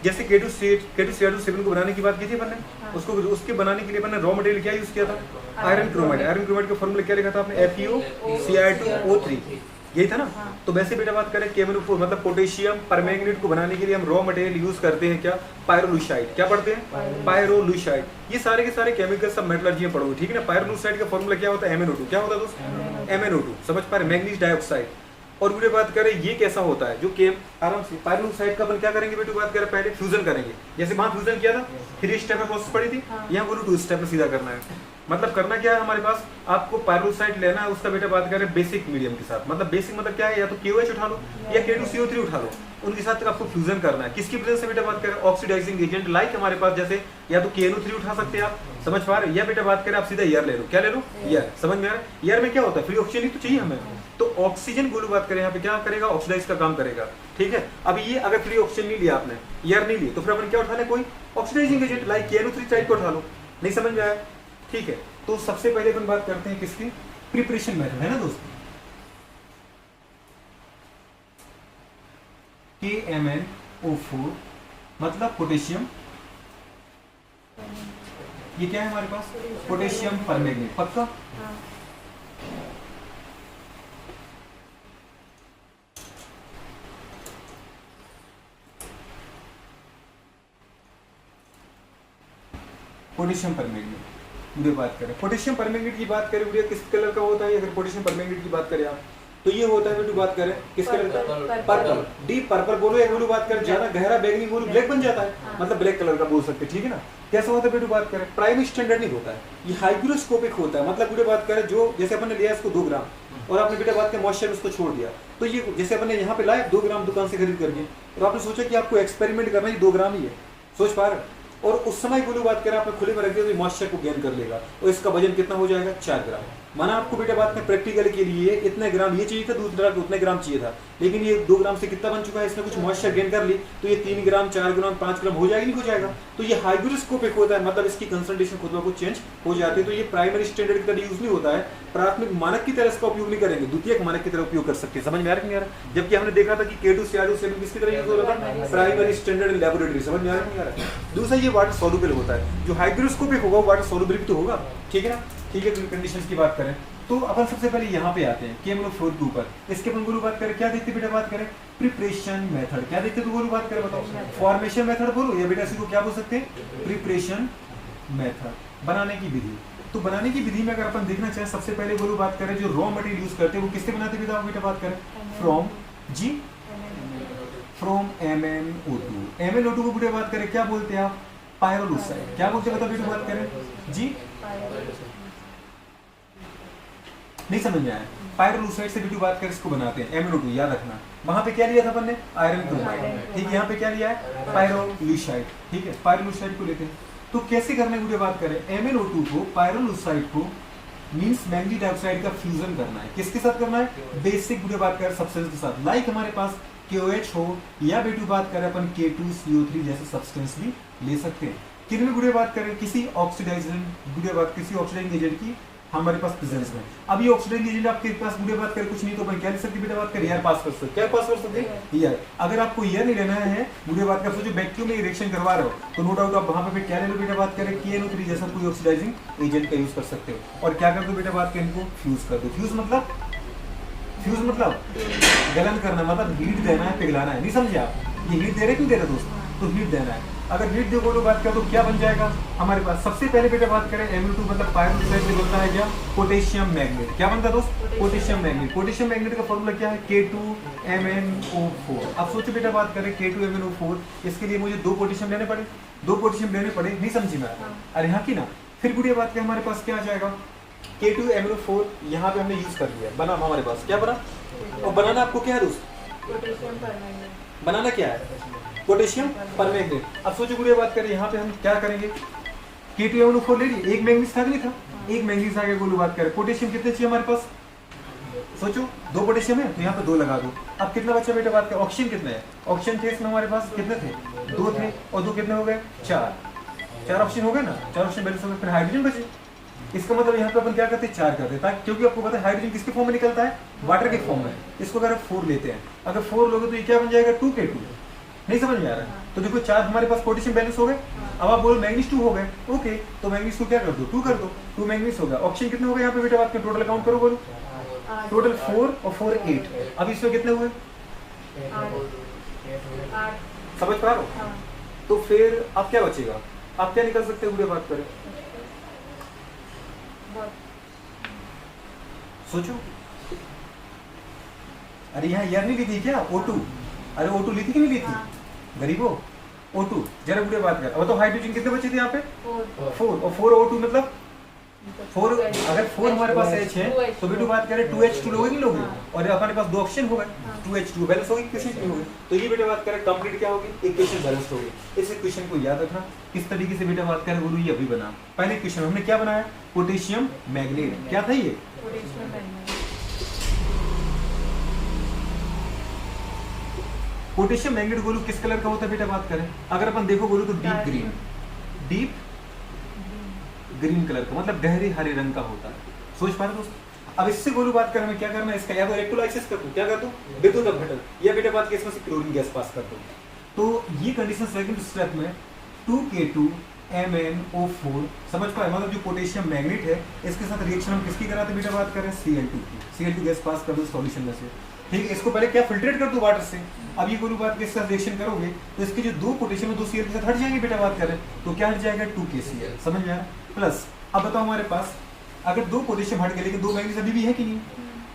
जैसे K2Cr2 को बनाने की बात की थी अपन ने, उसको उसके बनाने के लिए अपन ने रॉ मटेरियल क्या यूज किया था, आयरन क्रोमाइड। आयरन क्रोमाइड का फॉर्मूला क्या लिखा था आपने, FeOCl2O3, यही था ना। तो वैसे बेटा बात करें KMnO4 मतलब पोटेशियम परमैंगनेट को बनाने के लिए हम रॉ मटेरियल यूज करते हैं क्या, पायरोलुसाइड। क्या पढ़ते हैं, पायरोलुसाइड। ये सारे के सारे केमिकल सब मेटलर्जी में पढ़ोगे, ठीक है ना। पायरोलुसाइड का फॉर्मूला क्या होता है, MnO2। क्या होता है दोस्त, MnO2, समझ पा रहे, मैग्नीज डाइऑक्साइड। और बेटे बात करें ये कैसा होता है, जो केम आराम से पायरोलुसाइड का अपन क्या करेंगे बेटे, बात करें पहले फ्यूजन करेंगे। जैसे वहां फ्यूजन किया था 3 स्टेप में प्रोसेस पड़ी थी, यहाँ बोलो 2 स्टेप में सीधा करना है। मतलब करना क्या है हमारे पास, आपको पायरोलुसाइड लेना है, उसका बेटा बात करें बेसिक मीडियम के साथ। मतलब बेसिक मतलब क्या है, या तो KOH उठा लो या K2CO3 उठा लो, उनके साथ आपको फ्यूजन करना है। किसकी प्रेजेंस से बेटा बात करें, ऑक्सीडाइजिंग एजेंट लाइक हमारे पास जैसे या तो KNO3 उठा सकते हैं आप, समझ पा रहे, या बेटा बात करें आप सीधा एयर ले लो। क्या ले लो, एयर। समझ में आ रहा है, एयर में क्या होता है, फ्री ऑक्सीजन ही तो चाहिए हमें। तो ऑक्सीजन गोलू बात करें यहाँ पे क्या करेगा, ऑक्सीडाइज का काम करेगा, ठीक है। अब ये अगर फ्री ऑक्सीजन नहीं लिया आपने, एयर नहीं ली, तो फिर अपन क्या उठा ले, कोई oxidising agent like KNO3 type को उठा लो। नहीं समझ में आया, ठीक है। तो सबसे पहले अपन बात करते हैं किसकी, प्रिपरेशन मेथड, है ना दोस्तों। KMnO4 मतलब पोटेशियम, ये क्या है हमारे पास, पोटेशियम परमैंगनेट, पक्का। पोटेशियम परमैंगनेट वीडियो बात करें, पोटेशियम परमैंगनेट की बात करें वीडियो किस कलर का होता है, अगर पोटेशियम परमैंगनेट की बात करें आप, तो ये होता है वीडियो बात करें किस कलर का, पर्पल, डीप पर्पल बोलो, या वीडियो बात करें ज्यादा गहरा बैगनी बोलो, ब्लैक बन जाता है, मतलब ब्लैक कलर का बोल सकते हैं, ठीक है ना। कैसा होता है वीडियो बात करें, प्राइम स्टैंडर्ड नहीं होता है, ये हाइग्रोस्कोपिक होता है। मतलब वीडियो बात करें जो जैसे अपन ने लिया इसको 2 ग्राम और आपने बेटा बात के मॉइस्चर उसको छोड़ दिया, तो ये जैसे अपन ने यहाँ पे लाया 2 ग्राम दुकान से खरीद करके, और आपने सोचा कि आपको एक्सपेरिमेंट करना है 2 ग्राम ही है, सोच पा रहे, और उस समय गोलू बात करें आपने खुले में रख दिया तो मॉइस्चर को गेन कर लेगा, और इसका वजन कितना हो जाएगा, 4 ग्राम। माना आपको बेटा बात में प्रैक्टिकल के लिए इतने ग्राम ये चाहिए था, दूसरा उतने ग्राम चाहिए था, लेकिन ये 2 ग्राम से कितना बन चुका है, इसने कुछ मॉइस्चर गेन कर ली, तो ये 3 ग्राम 4 ग्राम 5 ग्राम हो जाएगा, नहीं हो जाएगा। तो ये हाइग्रोस्कोपिक होता है, मतलब इसकी कंसंट्रेशन खुद ब खुद चेंज हो जाती है। तो ये प्राइमरी स्टैंडर्ड की तरह यूज नहीं होता है, प्राथमिक मानक की तरह इसका उपयोग नहीं करेंगे, द्वितीयक मानक की तरह उपयोग कर सकते हैं। समझ में आ रहा है, जबकि हमने देखा था कि K2Cr2 किसकी तरह यूज हो रहा था, प्राइमरी स्टैंडर्ड लेबोरेटरी। समझ में आ रहा है। दूसरा ये वाटर सोलुबल होता है, जो हाइग्रोस्कोपिक होगा वाटर सोलुबल भी तो होगा, ठीक है ना, ठीक है। कंडीशंस की बात करें तो अपन सबसे पहले यहाँ पे आते हैं KMnO4 के ऊपर। इसके अपन गोलू बात करें क्या देखते बेटा, बात करें प्रिपरेशन मेथड। क्या देखते तो गोलू बात करें, बताओ, फॉर्मेशन मेथड बोलो या बेटा इसी को क्या बोल सकते हैं, प्रिपरेशन मेथड, बनाने की विधि। तो बनाने की विधि में अगर अपन देखना चाहें, सबसे पहले गोलू बात करें जो रॉ मटेरियल यूज करते हैं वो किससे बनाते हैं बेटा बात करें, from ji, from MnO2। MnO2 को बेटा बात करें क्या बोलते हैं आप, पायरोलुसाइड। क्या बोलते हैं बताओ बेटा बात करें जी, नहीं समझ में आया, पायरोलुसाइड से वीडियो बात कर इसको बनाते हैं MnO2, याद रखना। वहां पे क्या लिया था अपन ने, आयरन क्रोमाइड, ठीक है। यहाँ पे क्या लिया है, पायरोलुसाइड, ठीक है, पायरोलुसाइड को लेते हैं। तो कैसे करने वीडियो बात करें, MnO2 को पायरोलुसाइड को मींस मैग्नीज डाइऑक्साइड का फ्यूजन करना है, किसके साथ करना है, बेसिक वीडियो बात करें सब्सटेंस के साथ, लाइक हमारे पास KOH हो या वीडियो बात करें अपन K2CO3 जैसे सब्सटेंस भी ले सकते हैं। किन में वीडियो बात करें, किसी ऑक्सीडाइजिंग वीडियो बात, किसी ऑक्सीडाइजिंग एजेंट की हमारे पास प्रेजेंस में। अब ये ऑक्सीडाइजिंग एजेंट आपके पास वीडियो बात करें कुछ नहीं तो अपन क्या लिख सकते बेटा बात करें, एयर पास कर सकते, क्या पास कर सकते हैं, एयर। अगर आपको एयर नहीं लेना है वीडियो बात कर, सोचो वैक्यूम में रिएक्शन करवा रहे हो तो नो डाउट आप वहां पे क्या ले लो बेटा बात करें, KNO3 जैसा कोई ऑक्सीडाइजिंग एजेंट का यूज कर सकते हो। और क्या कर दो बेटा बात करें, इनको फ्यूज कर दो। फ्यूज मतलब गलन करना, मतलब हीट देना है, पिघलाना है, नहीं समझे आप, ये हीट दे रहे क्यों दे रहे दोस्त, तो हीट देना है। अगर हीट देखो तो बात करें तो क्या बन जाएगा हमारे पास, सबसे पहले बेटा बात करें MnO2 मतलब पायरोलुसाइड से बनता है क्या, पोटेशियम मैग्नेट। क्या बनता है दोस्त, पोटेशियम मैग्नेट। पोटेशियम मैग्नेट का फॉर्मूला क्या है, K2MnO4। अब सोचो बेटा बात करें K2MnO4, इसके लिए मुझे 2 पोटेशियम लेने पड़े, 2 पोटेशियम लेने पड़े, नहीं समझी मैं, अरे हाँ की ना। फिर वीडियो बात करें हमारे पास क्या आ जाएगा, K2MnO4 यहाँ पे हमने यूज कर लिया, बना हमारे पास क्या बना, और बनाना आपको क्या है दोस्त, बनाना क्या है, पोटेशियम परमैंगनेट। अब सोचो गुड़िया बात करें यहाँ पे हम क्या करेंगे, K2MnO4 ले लिए, एक मैंगनीज था कि नहीं था, एक मैंगनीज आ गया, गोलू बात करें पोटेशियम कितने चाहिए हमारे पास, सोचो 2 पोटेशियम है तो यहाँ पे 2 लगा दो। अब कितना बचा बेटा बात करें, ऑक्सीजन कितने है, ऑक्सीजन थे इसमें हमारे पास कितने थे, 2 थे, और 2 कितने हो गए, 4 ऑक्सीजन हो गए ना, 4 ऑक्सीजन बैलेंस हो गए, फिर हाइड्रोजन बचे। इसका मतलब यहाँ पे अपन क्या करते हैं, 4 करते हैं, ताकि क्योंकि आपको पता है हाइड्रोजन किसके फॉर्म में निकलता है, वाटर के फॉर्म में। इसको अगर आप 4 लेते हैं, अगर 4 लोगे तो ये क्या बन जाएगा, 2K2, नहीं समझ में आ रहा है? तो देखो 4 हमारे पास पोटेशियम बैलेंस हो गए। अब आप बोलो मैंगनीज 2 हो गए, ओके, तो मैंगनीज को क्या कर दो, 2 कर दो, 2 मैंगनीज हो गया। ऑप्शन कितने हो गए यहाँ पे बेटा, बात में टोटल काउंट करो, बोलो टोटल 4 और 4 8। अब इसमें कितने हुए, 8। समझ पा रहे हो? तो फिर अब क्या बचेगा, आप क्या निकाल सकते हो, बात करें, सोचो। अरे यहाँ यार नहीं ली थी क्या, O2? अरे O2 ली थी कि नहीं ली थी गरीबो, O2 जरा बुढ़े बात कर। अब तो हाइड्रोजन कितने बचे थे यहाँ पे, 4 और 4 O2 मतलब 4। अगर 4 हमारे पास H है तो बेटू बात करें 2H2 लोगे नहीं लोगे, और हमारे पास 2 ऑप्शन हो गए, 2H2 बैलेंस हो गई, इक्वेशन नहीं हो गई। तो ये बेटा बात करें कंप्लीट क्या होगी, इक्वेशन बैलेंस हो गई। इस इक्वेशन को याद रखना किस तरीके से बेटा बात करें, बोलो ये अभी बना। पहले इक्वेशन हमने क्या बनाया, पोटेशियम मैग्नेट, क्या था ये, पोटेशियम मैग्नेट गोलू किस कलर का होता है बेटा, बात करें अगर अपन देखो बोलू तो deep green, deep green colour का, मतलब गहरे हरे रंग का होता है। सोच पा रहे दोस्त? अब इससे गोलू बात करें हमें क्या करना है, इसका या तो इलेक्ट्रोलाइसिस कर दूं, क्या कर दूं, विद्युत अपघटन, या बेटा बात के इसमें से क्लोरीन गैस पास कर दूं। तो ये कंडीशन सेकंड स्टेप में 2K2 MnO4, समझ पाए, मतलब जो पोटेशियम मैग्नेट है इसके साथ रिएक्शन हम किसकी कराते बेटा, बात करें Cl2 की, Cl2 गैस पास कर दो सॉल्यूशन में से, ठीक है। इसको पहले क्या फिल्ट्रेट कर दो वाटर से। अब ये गोलू बात के साथ रिएक्शन करोगे तो इसके जो 2 पोटेशियम और 2 Cl के साथ हट जाएंगे बेटा, बात करें तो क्या हट जाएगा, 2KCl, समझ में आया। प्लस अब बताओ हमारे पास अगर 2 पोटेशियम हट गए लेकिन 2 मैग्नीज अभी भी है कि नहीं,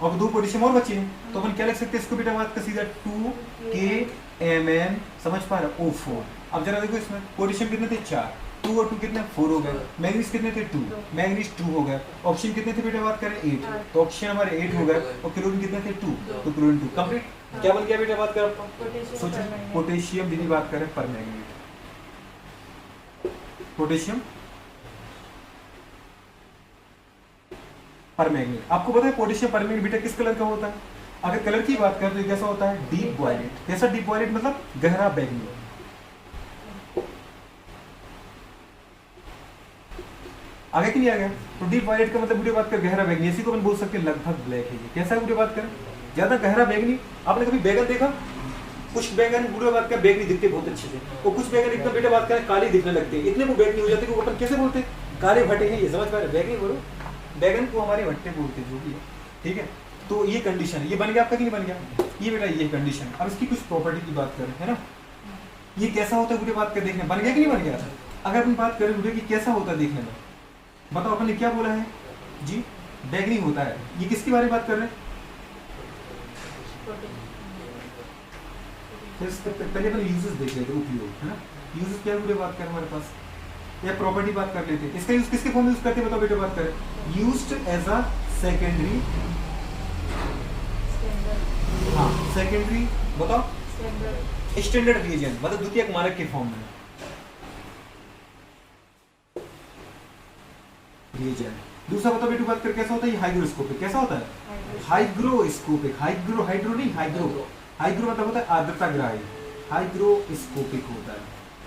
और 2 पोटेशियम और बचे हैं, तो अपन क्या लिख सकते हैं इसको बेटा, बात का सीधा 2KMn, समझ पा रहे, O4। अब जरा देखो इसमें पोटेशियम कितने थे, 4, 2 और 2 कितने, 4 हो गए, मैग्नीज कितने थे, 2, मैग्नीज 2 हो गए, ऑप्शन कितने थे बेटा, बात करें 8, तो ऑप्शन हमारे 8 हो गए, और क्लोरीन कितने थे, 2, तो क्लोरीन 2 कंप्लीट। क्या बन गया बेटा, बात कर सोचो, पोटेशियम भी बात करें पर मैग्नेट, पोटेशियम पर मैग्नेट। आपको पता है पोटेशियम पर मैग्नेट बेटा किस कलर का होता है, अगर कलर की बात करें तो कैसा होता है, डीप वायलेट। कैसा डीप वायलेट, मतलब गहरा बैंगनी। आगे कि नहीं आ गया, तो डीप वायलेट का मतलब वीडियो बात कर गहरा बैंगनी, इसी को अपन बोल सकते हैं लगभग ब्लैक है। कैसा वीडियो बात करें, ज्यादा गहरा बैंगनी। आपने कभी बैगन देखा, कुछ बैगन वीडियो बात कर बैंगनी दिखते बहुत अच्छे से, और कुछ बैगन एकदम बेटा बात करें काले दिखने लगते हैं, इतने वो बैंगनी हो जाते हैं कि अपन कैसे बोलते हैं, काले भट्टे हैं, ये समझ पा रहे, बैंगनी बोलो, बैगन को हमारे भट्टे बोलते जो भी है, ठीक है। तो ये कंडीशन है, ये बन गया आपका कि नहीं बन गया, ये बेटा ये कंडीशन। अब इसकी कुछ प्रॉपर्टी की बात करें, है ना, ये कैसा होता है वीडियो बात कर देखने, बन गया कि नहीं बन गया। अगर अपन बात करें वीडियो की कैसा होता है देखने में, बताओ अपन ने क्या बोला है जी, बैगनी होता है। ये किसके बारे में बात कर रहे हैं, पहले अपन यूजेस देख लेते, उपयोग, है ना, यूजेस क्या वीडियो बात करें हमारे पास, या प्रॉपर्टी बात कर लेते हैं। इसका यूज किसके फॉर्म में यूज करते हैं, बताओ बेटा बात करें, यूज्ड एज अ सेकेंडरी, हाँ सेकेंडरी, बताओ स्टैंडर्ड रिएजेंट, मतलब द्वितीयक मानक के फॉर्म में रिएजेंट। दूसरा बताओ बेटा बात कर कैसा होता है, ये हाइग्रोस्कोपिक। कैसा होता है, हाइग्रोस्कोपिक, हाइग्रो हाइड्रो नहीं, हाइग्रो, हाइग्रो मतलब होता है आर्द्रताग्राही, हाइग्रोस्कोपिक होता है।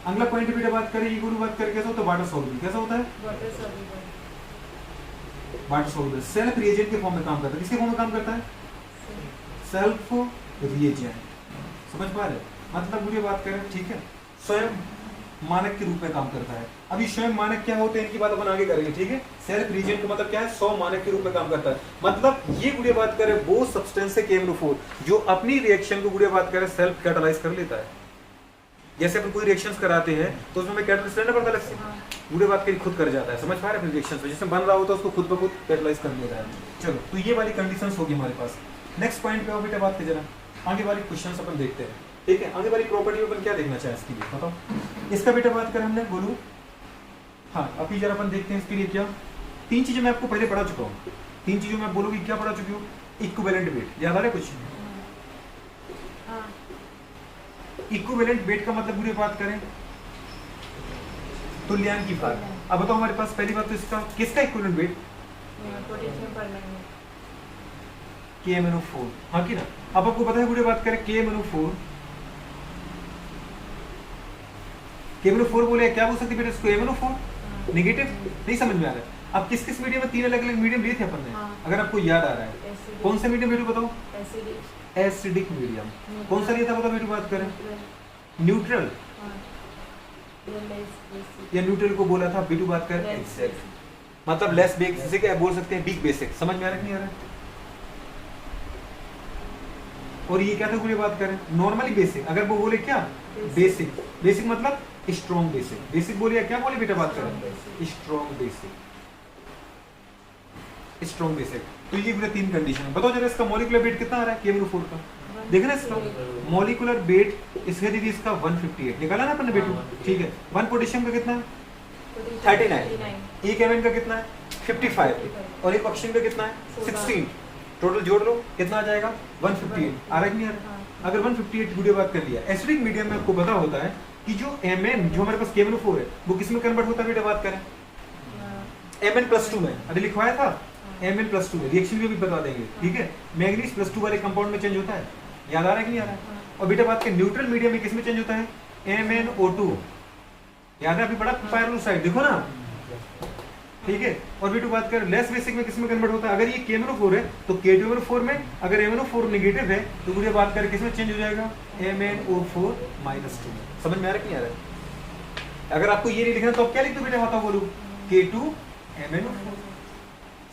अगला पॉइंट बेटा बात करें, ये गुरु बात करें कैसा होता है, वाटर सॉल्युबल। कैसा होता है, वाटर सॉल्युबल, सेल्फ रिएजेंट के फॉर्म में काम करता है। किसके फॉर्म में काम करता है, सेल्फ रिएजेंट, समझ पा रहे, मतलब मुझे बात करें, ठीक है, स्वयं मानक के रूप में काम करता है। अभी स्वयं मानक क्या होते हैं इनकी बात अपन आगे करेंगे, ठीक है। सेल्फ रिएजेंट का मतलब क्या है, 100 मानक के रूप में काम करता है। मतलब ये गुड़े बात करें वो सब्सटेंस है KMnO4 जो अपनी रिएक्शन को गुड़े बात करें सेल्फ कैटालाइज कर लेता है। जैसे अपन कोई रिएक्शंस कराते हैं तो उसमें हमें कैटालाइज करना पड़ता है, अलग से गुड़े बात करें खुद कर जाता है, समझ पा रहे हैं, अपने रिएक्शंस में जैसे बन रहा होता है उसको खुद ब खुद कैटालाइज कर लेता है। चलो, तो ये वाली कंडीशंस होगी हमारे पास। नेक्स्ट पॉइंट पे आओ बेटा बात के जरा, आगे वाली क्वेश्चंस अपन देखते हैं, ठीक है। आगे वाली प्रॉपर्टी में अपन क्या देखना चाहे इसके लिए बताओ, इसका बेटा बात करें हमने बोलू, हाँ अभी जरा अपन देखते हैं इसके लिए क्या, 3 चीजें मैं आपको पहले पढ़ा चुका हूँ, 3 चीजों में बोलोगी क्या पढ़ा चुकी हूँ, इक्विवेलेंट वेट, याद आ रहा है कुछ, इक्विवेलेंट वेट का मतलब पूरी बात करें तुल्यांक की बात। अब बताओ हमारे पास पहली बात तो इसका किसका इक्विवेलेंट वेट, KMnO4, हाँ कि ना। अब आपको पता है पूरी बात करें KMnO4 बोले क्या बोल सकते बेटा इसको, MnO4 नेगेटिव, नहीं समझ में आ रहा है। अब किस किस मीडियम में 3 अलग अलग मीडियम लिए थे अपन ने, अगर आपको याद आ रहा है, कौन सा मीडियम बेटा बताओ, एसिडिक मीडियम। कौन सा लिया था बताओ बेटा बात करें, न्यूट्रल या न्यूट्रल को बोला था B2 बात कर एग्जैक्ट मतलब लेस बेसिक, जिसे क्या बोल सकते हैं वीक बेसिक। समझ में आ रहा है कि नहीं आ रहा है? और ये क्या था पूरी बात करें नॉर्मली बेसिक, अगर वो बोले क्या बेसिक, बेसिक मतलब स्ट्रॉन्ग बेसिक, बेसिक बोलिए क्या बोले बेटा बात करें स्ट्रॉन्ग बेसिक, स्ट्रॉन्ग बेसिक। तो ये पूरे 3 कंडीशन है। बताओ जरा इसका मॉलिक्यूलर वेट कितना आ रहा है KMnO4 का, देखना इसका मॉलिक्यूलर वेट इसका दीजिए इसका 158 निकाला ना अपन ने बेटू, ठीक है। 1 पोटेशियम का कितना है 39, एक एमएन का कितना है 55 और एक ऑक्सीजन का कितना है 16, टोटल जोड़ लो कितना आ जाएगा 158। आ रहा है नहीं आ रहा? अगर 158 वीडियो बात कर लिया एसिडिक मीडियम में आपको पता होता है कि जो Mn जो हमारे पास KMnO4 है वो किस में कन्वर्ट होता है बेटा बात करें Mn+2 में, अभी लिखवाया था Mn+2 में, रिएक्शन भी बता देंगे, ठीक है। मैंगनीज +2 वाले कंपाउंड में चेंज होता है, याद आ रहा है कि नहीं आ रहा है? और बेटा बात करें न्यूट्रल मीडियम में किस में चेंज होता है MnO2, याद है अभी बड़ा पायरोसाइड देखो ना, ठीक है। और बेटा बात करें लेस बेसिक में किस में कन्वर्ट होता है, अगर ये KMnO4 है तो K2MnO4 में, अगर MnO4 नेगेटिव है तो बेटा बात करें किस में चेंज हो जाएगा MnO4-2 में। समझ में आ रहा है कि नहीं आ रहा है? अगर आपको ये नहीं लिखना तो आप क्या लिख दो बेटा, बताओ बोलो K2MnO4।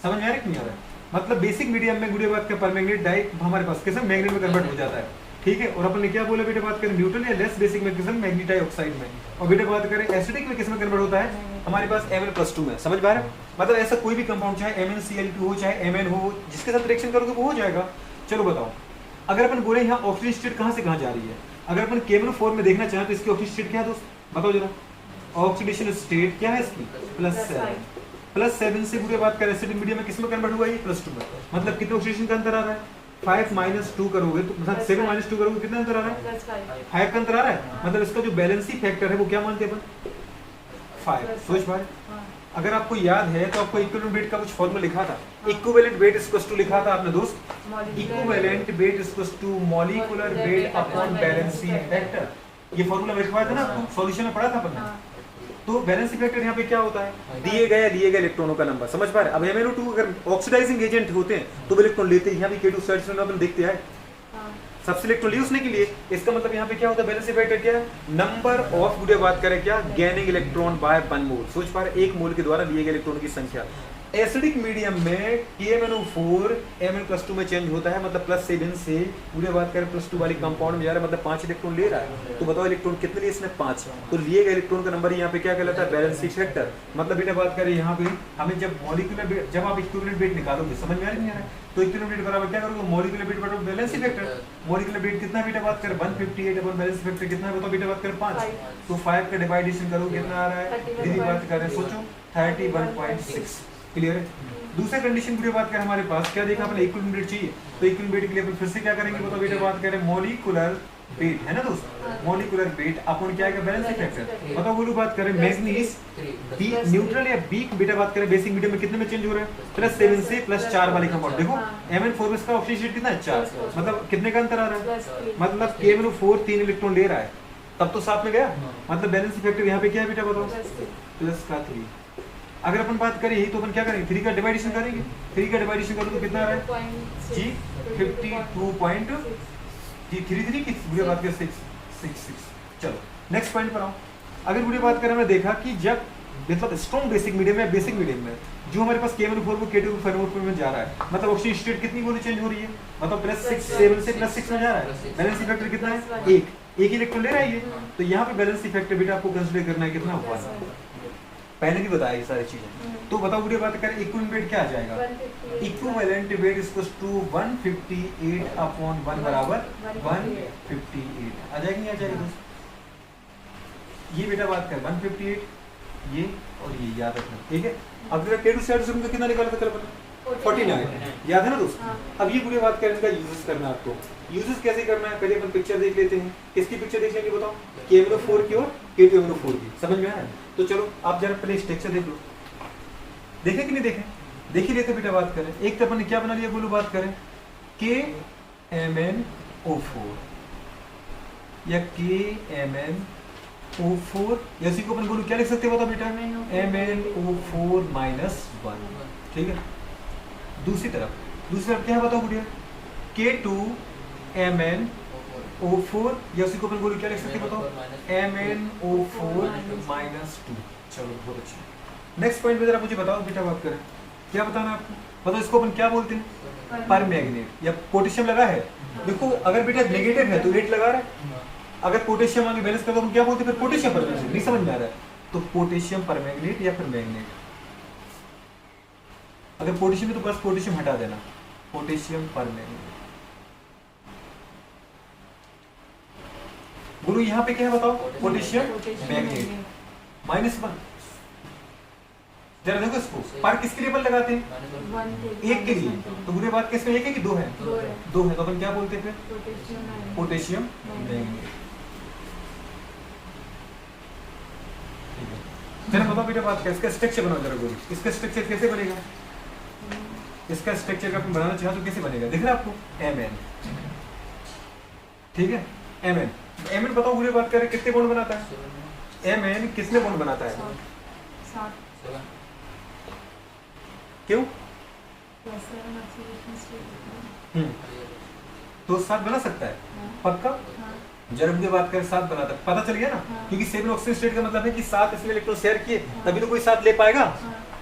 समझ में आ रहा है कि नहीं आ रहा है? मतलब बेसिक मीडियम में गुड़े बात का परमैंगनेट डाई हमारे पास किस्म मैग्नेट में कन्वर्ट हो जाता है, ठीक है। और अपन ने क्या बोला बेटा बात करें न्यूट्रल या लेस बेसिक में किस्म मैग्नेट डाइऑक्साइड में, और बेटा बात करें एसिडिक में किस्म कन्वर्ट होता है हमारे पास Mn+2 में। समझ में आ रहा है? मतलब ऐसा कोई भी कंपाउंड चाहे MnCl2 हो चाहे Mn हो, जिसके साथ रिएक्शन करोगे वो हो जाएगा। चलो बताओ अगर अपन बोले यहाँ ऑक्सीजन स्टेट कहाँ से कहाँ जा रही है, अगर अपन KMnO4 में देखना चाहें तो इसकी ऑक्सीजन स्टेट क्या है दोस्त, बताओ जरा। ऑक्सीडेशन स्टेट क्या है इसकी +7 से पूरे बात करें एसिडिक मीडियम में किसमें कन्वर्ट हुआ है +2 में। मतलब कितने ऑक्सीडेशन का अंतर आ रहा है 5 - 2 करोगे तो मतलब 7 - 2 करोगे कितना अंतर आ रहा है 5 का अंतर आ रहा है। मतलब इसका जो बैलेंसी फैक्टर है वो क्या मानते हैं अपन 5। सोच भाई अगर आपको याद है तो आपको इक्विवेलेंट वेट का कुछ फॉर्मूला लिखा था, इक्विवेलेंट वेट इक्वल्स टू लिखा था आपने दोस्त, equivalent weight equals to molecular weight upon balancing factor. ये फॉर्मूला लिखवाया था ना आपको, सॉल्यूशन में पढ़ा था अपन ने। तो बैलेंसिंग फैक्टर यहाँ पे क्या होता है दिए गए इलेक्ट्रॉनों का नंबर। समझ पा रहे? अब MnO2 अगर ऑक्सीडाइजिंग एजेंट होते हैं तो इलेक्ट्रॉन लेते हैं, यहाँ भी K2 साइड से अपन देखते हैं सबसे इलेक्ट्रॉन लिए उसने के लिए। इसका मतलब यहाँ पे क्या होता है बैलेंसिंग फैक्टर क्या है नंबर ऑफ गुडे बात करें क्या गेनिंग इलेक्ट्रॉन बाय 1 मोल। सोच पा रहे एक मोल के द्वारा लिए गए इलेक्ट्रॉन की संख्या। एसिडिक मीडियम में KMnO4 Mn+2 में चेंज होता है, मतलब +7 से पूरे बात करें +2 वाली कंपाउंड में जा रहा है, मतलब 5 इलेक्ट्रॉन ले रहा है। तो बताओ इलेक्ट्रॉन कितने लिए इसने 5, तो लिए गए इलेक्ट्रॉन का नंबर यहाँ पे क्या कहलाता है बैलेंसिंग फैक्टर। मतलब बेटा बात करें यहाँ पे हमें जब मॉलिक्यूलर जब आप इक्विवेलेंट वेट निकालोगे, समझ में आ रहा है तो इक्विवेलेंट वेट बराबर क्या करोगे मॉलिक्यूलर वेट बराबर बैलेंसिंग फैक्टर। मॉलिक्यूलर वेट कितना बेटा बात करें 158 अपन बैलेंसिंग फैक्टर कितना है बताओ बेटा बात करें 5, तो 5 का डिवाइडेशन करोगे कितना आ रहा है दीदी बात करें सोचो 31.6। क्लियर है? दूसरा कंडीशन की बात करें हमारे पास क्या देखा अपने इक्विवेलेंट वेट चाहिए, तो इक्विवेलेंट वेट के लिए अपन फिर से क्या करेंगे बताओ बेटा बात करें मॉलिक्यूलर वेट है ना दोस्त, मॉलिक्यूलर वेट अपन क्या है बैलेंसिंग फैक्टर। बताओ बोलो बात करें मैग्नीज बी न्यूट्रल या बीक बेटा बात करें बेसिक मीडियम में कितने में चेंज हो रहा है +7 से +4 वाले कंपाउंड। देखो Mn4 में इसका ऑक्सीजन स्टेट कितना है 4, मतलब कितने का अंतर आ रहा है, मतलब KMnO4 3 इलेक्ट्रॉन ले रहा है तब तो साथ में गया, मतलब बैलेंसिंग फैक्टर यहाँ पे क्या है बेटा बताओ +3। अगर अपन बात करें तो अपन क्या करेंगे 3 का डिवाइडेशन करेंगे, 3 का डिवाइडेशन करो तो कितना आ रहा है जी 52. जी 3 की बुरी बात करें 6. चलो नेक्स्ट पॉइंट पर आओ। अगर बुरी बात करें हमने देखा कि जब मतलब स्ट्रॉन्ग बेसिक मीडियम में बेसिक मीडियम में जो हमारे पास KMnO4 को K2 में जा रहा है, मतलब ऑक्सीजन स्टेट कितनी बोली चेंज हो रही है, मतलब +7 से +6 में जा रहा है। बैलेंसिंग फैक्टर कितना है एक इलेक्ट्रॉन ले रहा है ये, तो यहाँ पे बैलेंसिंग फैक्टर बेटा आपको कंसीडर करना है कितना 1। पहले भी बताया ये सारी चीजें। तो बताओ वीडियो बात करें इक्विवेलेंट वेट क्या आ जाएगा, इक्विवेलेंट वेट इक्वल्स टू 158/1 बराबर 158 आ जाएगा नहीं आ जाएगा दोस्त। ये बेटा बात कर 158 ये और ये याद रखना, ठीक है। अब K2 साइड से कितना निकाला था कल अपन 49 याद है ना दोस्त। अब ये पूरी बात करें इसका यूजेस करना है आपको। यूजेस कैसे करना है पहले अपन पिक्चर देख लेते हैं। किसकी पिक्चर देख लेंगे बताओ KMnO4 की और K2MnO4 की, समझ में आया? तो चलो आप जरा पहले स्ट्रक्चर देख लो, देखे कि नहीं देखे, देख ही लेते बेटा बात करें। एक तो अपन ने क्या बना लिया बोलो बात करें KMnO4 या KMnO4 या इसी को अपन बोलो क्या लिख सकते हैं बताओ बेटा MnO4-1, ठीक है। दूसरी तरफ क्या है बताओ बुढ़िया MnO4 या उसी को अपन बोलो क्या लिख सकते हैं बताओ, MnO4 -2। चलो बहुत अच्छा। नेक्स्ट पॉइंट पे जरा मुझे बताओ बेटा, बात करें क्या बताना है आपको, बताओ इसको अपन क्या बोलते हैं, पर मैग्नेट या पोटेशियम लगा है। देखो अगर बेटा नेगेटिव है तो 8 लगा रहा है, अगर पोटेशियम आगे बैलेंस कर दो हम क्या बोलते हैं फिर पोटेशियम पर मैग्नेट। नहीं समझ में आ रहा है तो पोटेशियम पर मैग्नेट या फिर मैग्नेट। अगर पोटेशियम है तो बस पोटेशियम हटा देना, पोटेशियम पर मैग्नेट। बोलो यहाँ पे क्या है बताओ, पोटेशियम मैग्नेट -1। जरा देखो इसको, पर किसके लिए पर लगाते हैं, 1 के लिए। तो बुरी बात किसमें 1 है कि 2 है, 2 है तो अपन क्या बोलते हैं फिर पोटेशियम मैग्नेट। जरा बताओ बेटा बात क्या, इसका स्ट्रक्चर बनाओ जरा गोली, इसका स्ट्रक्चर कैसे बनेगा, इसका स्ट्रक्चर का अपन बनाना चाहे तो कैसे बनेगा, दिख रहा है आपको Mn, ठीक है Mn बताओ बुरी बात करें कितने बॉन्ड बनाता है, Mn कितने बॉन्ड बनाता है, 7 क्यों तो 7 बना सकता है पक्का। जरा मुझे बात करें 7 बनाता है, पता चल गया ना, क्योंकि 7 ऑक्सीजन स्टेट का मतलब है कि 7 इसमें इलेक्ट्रॉन शेयर किए तभी तो कोई 7 ले पाएगा।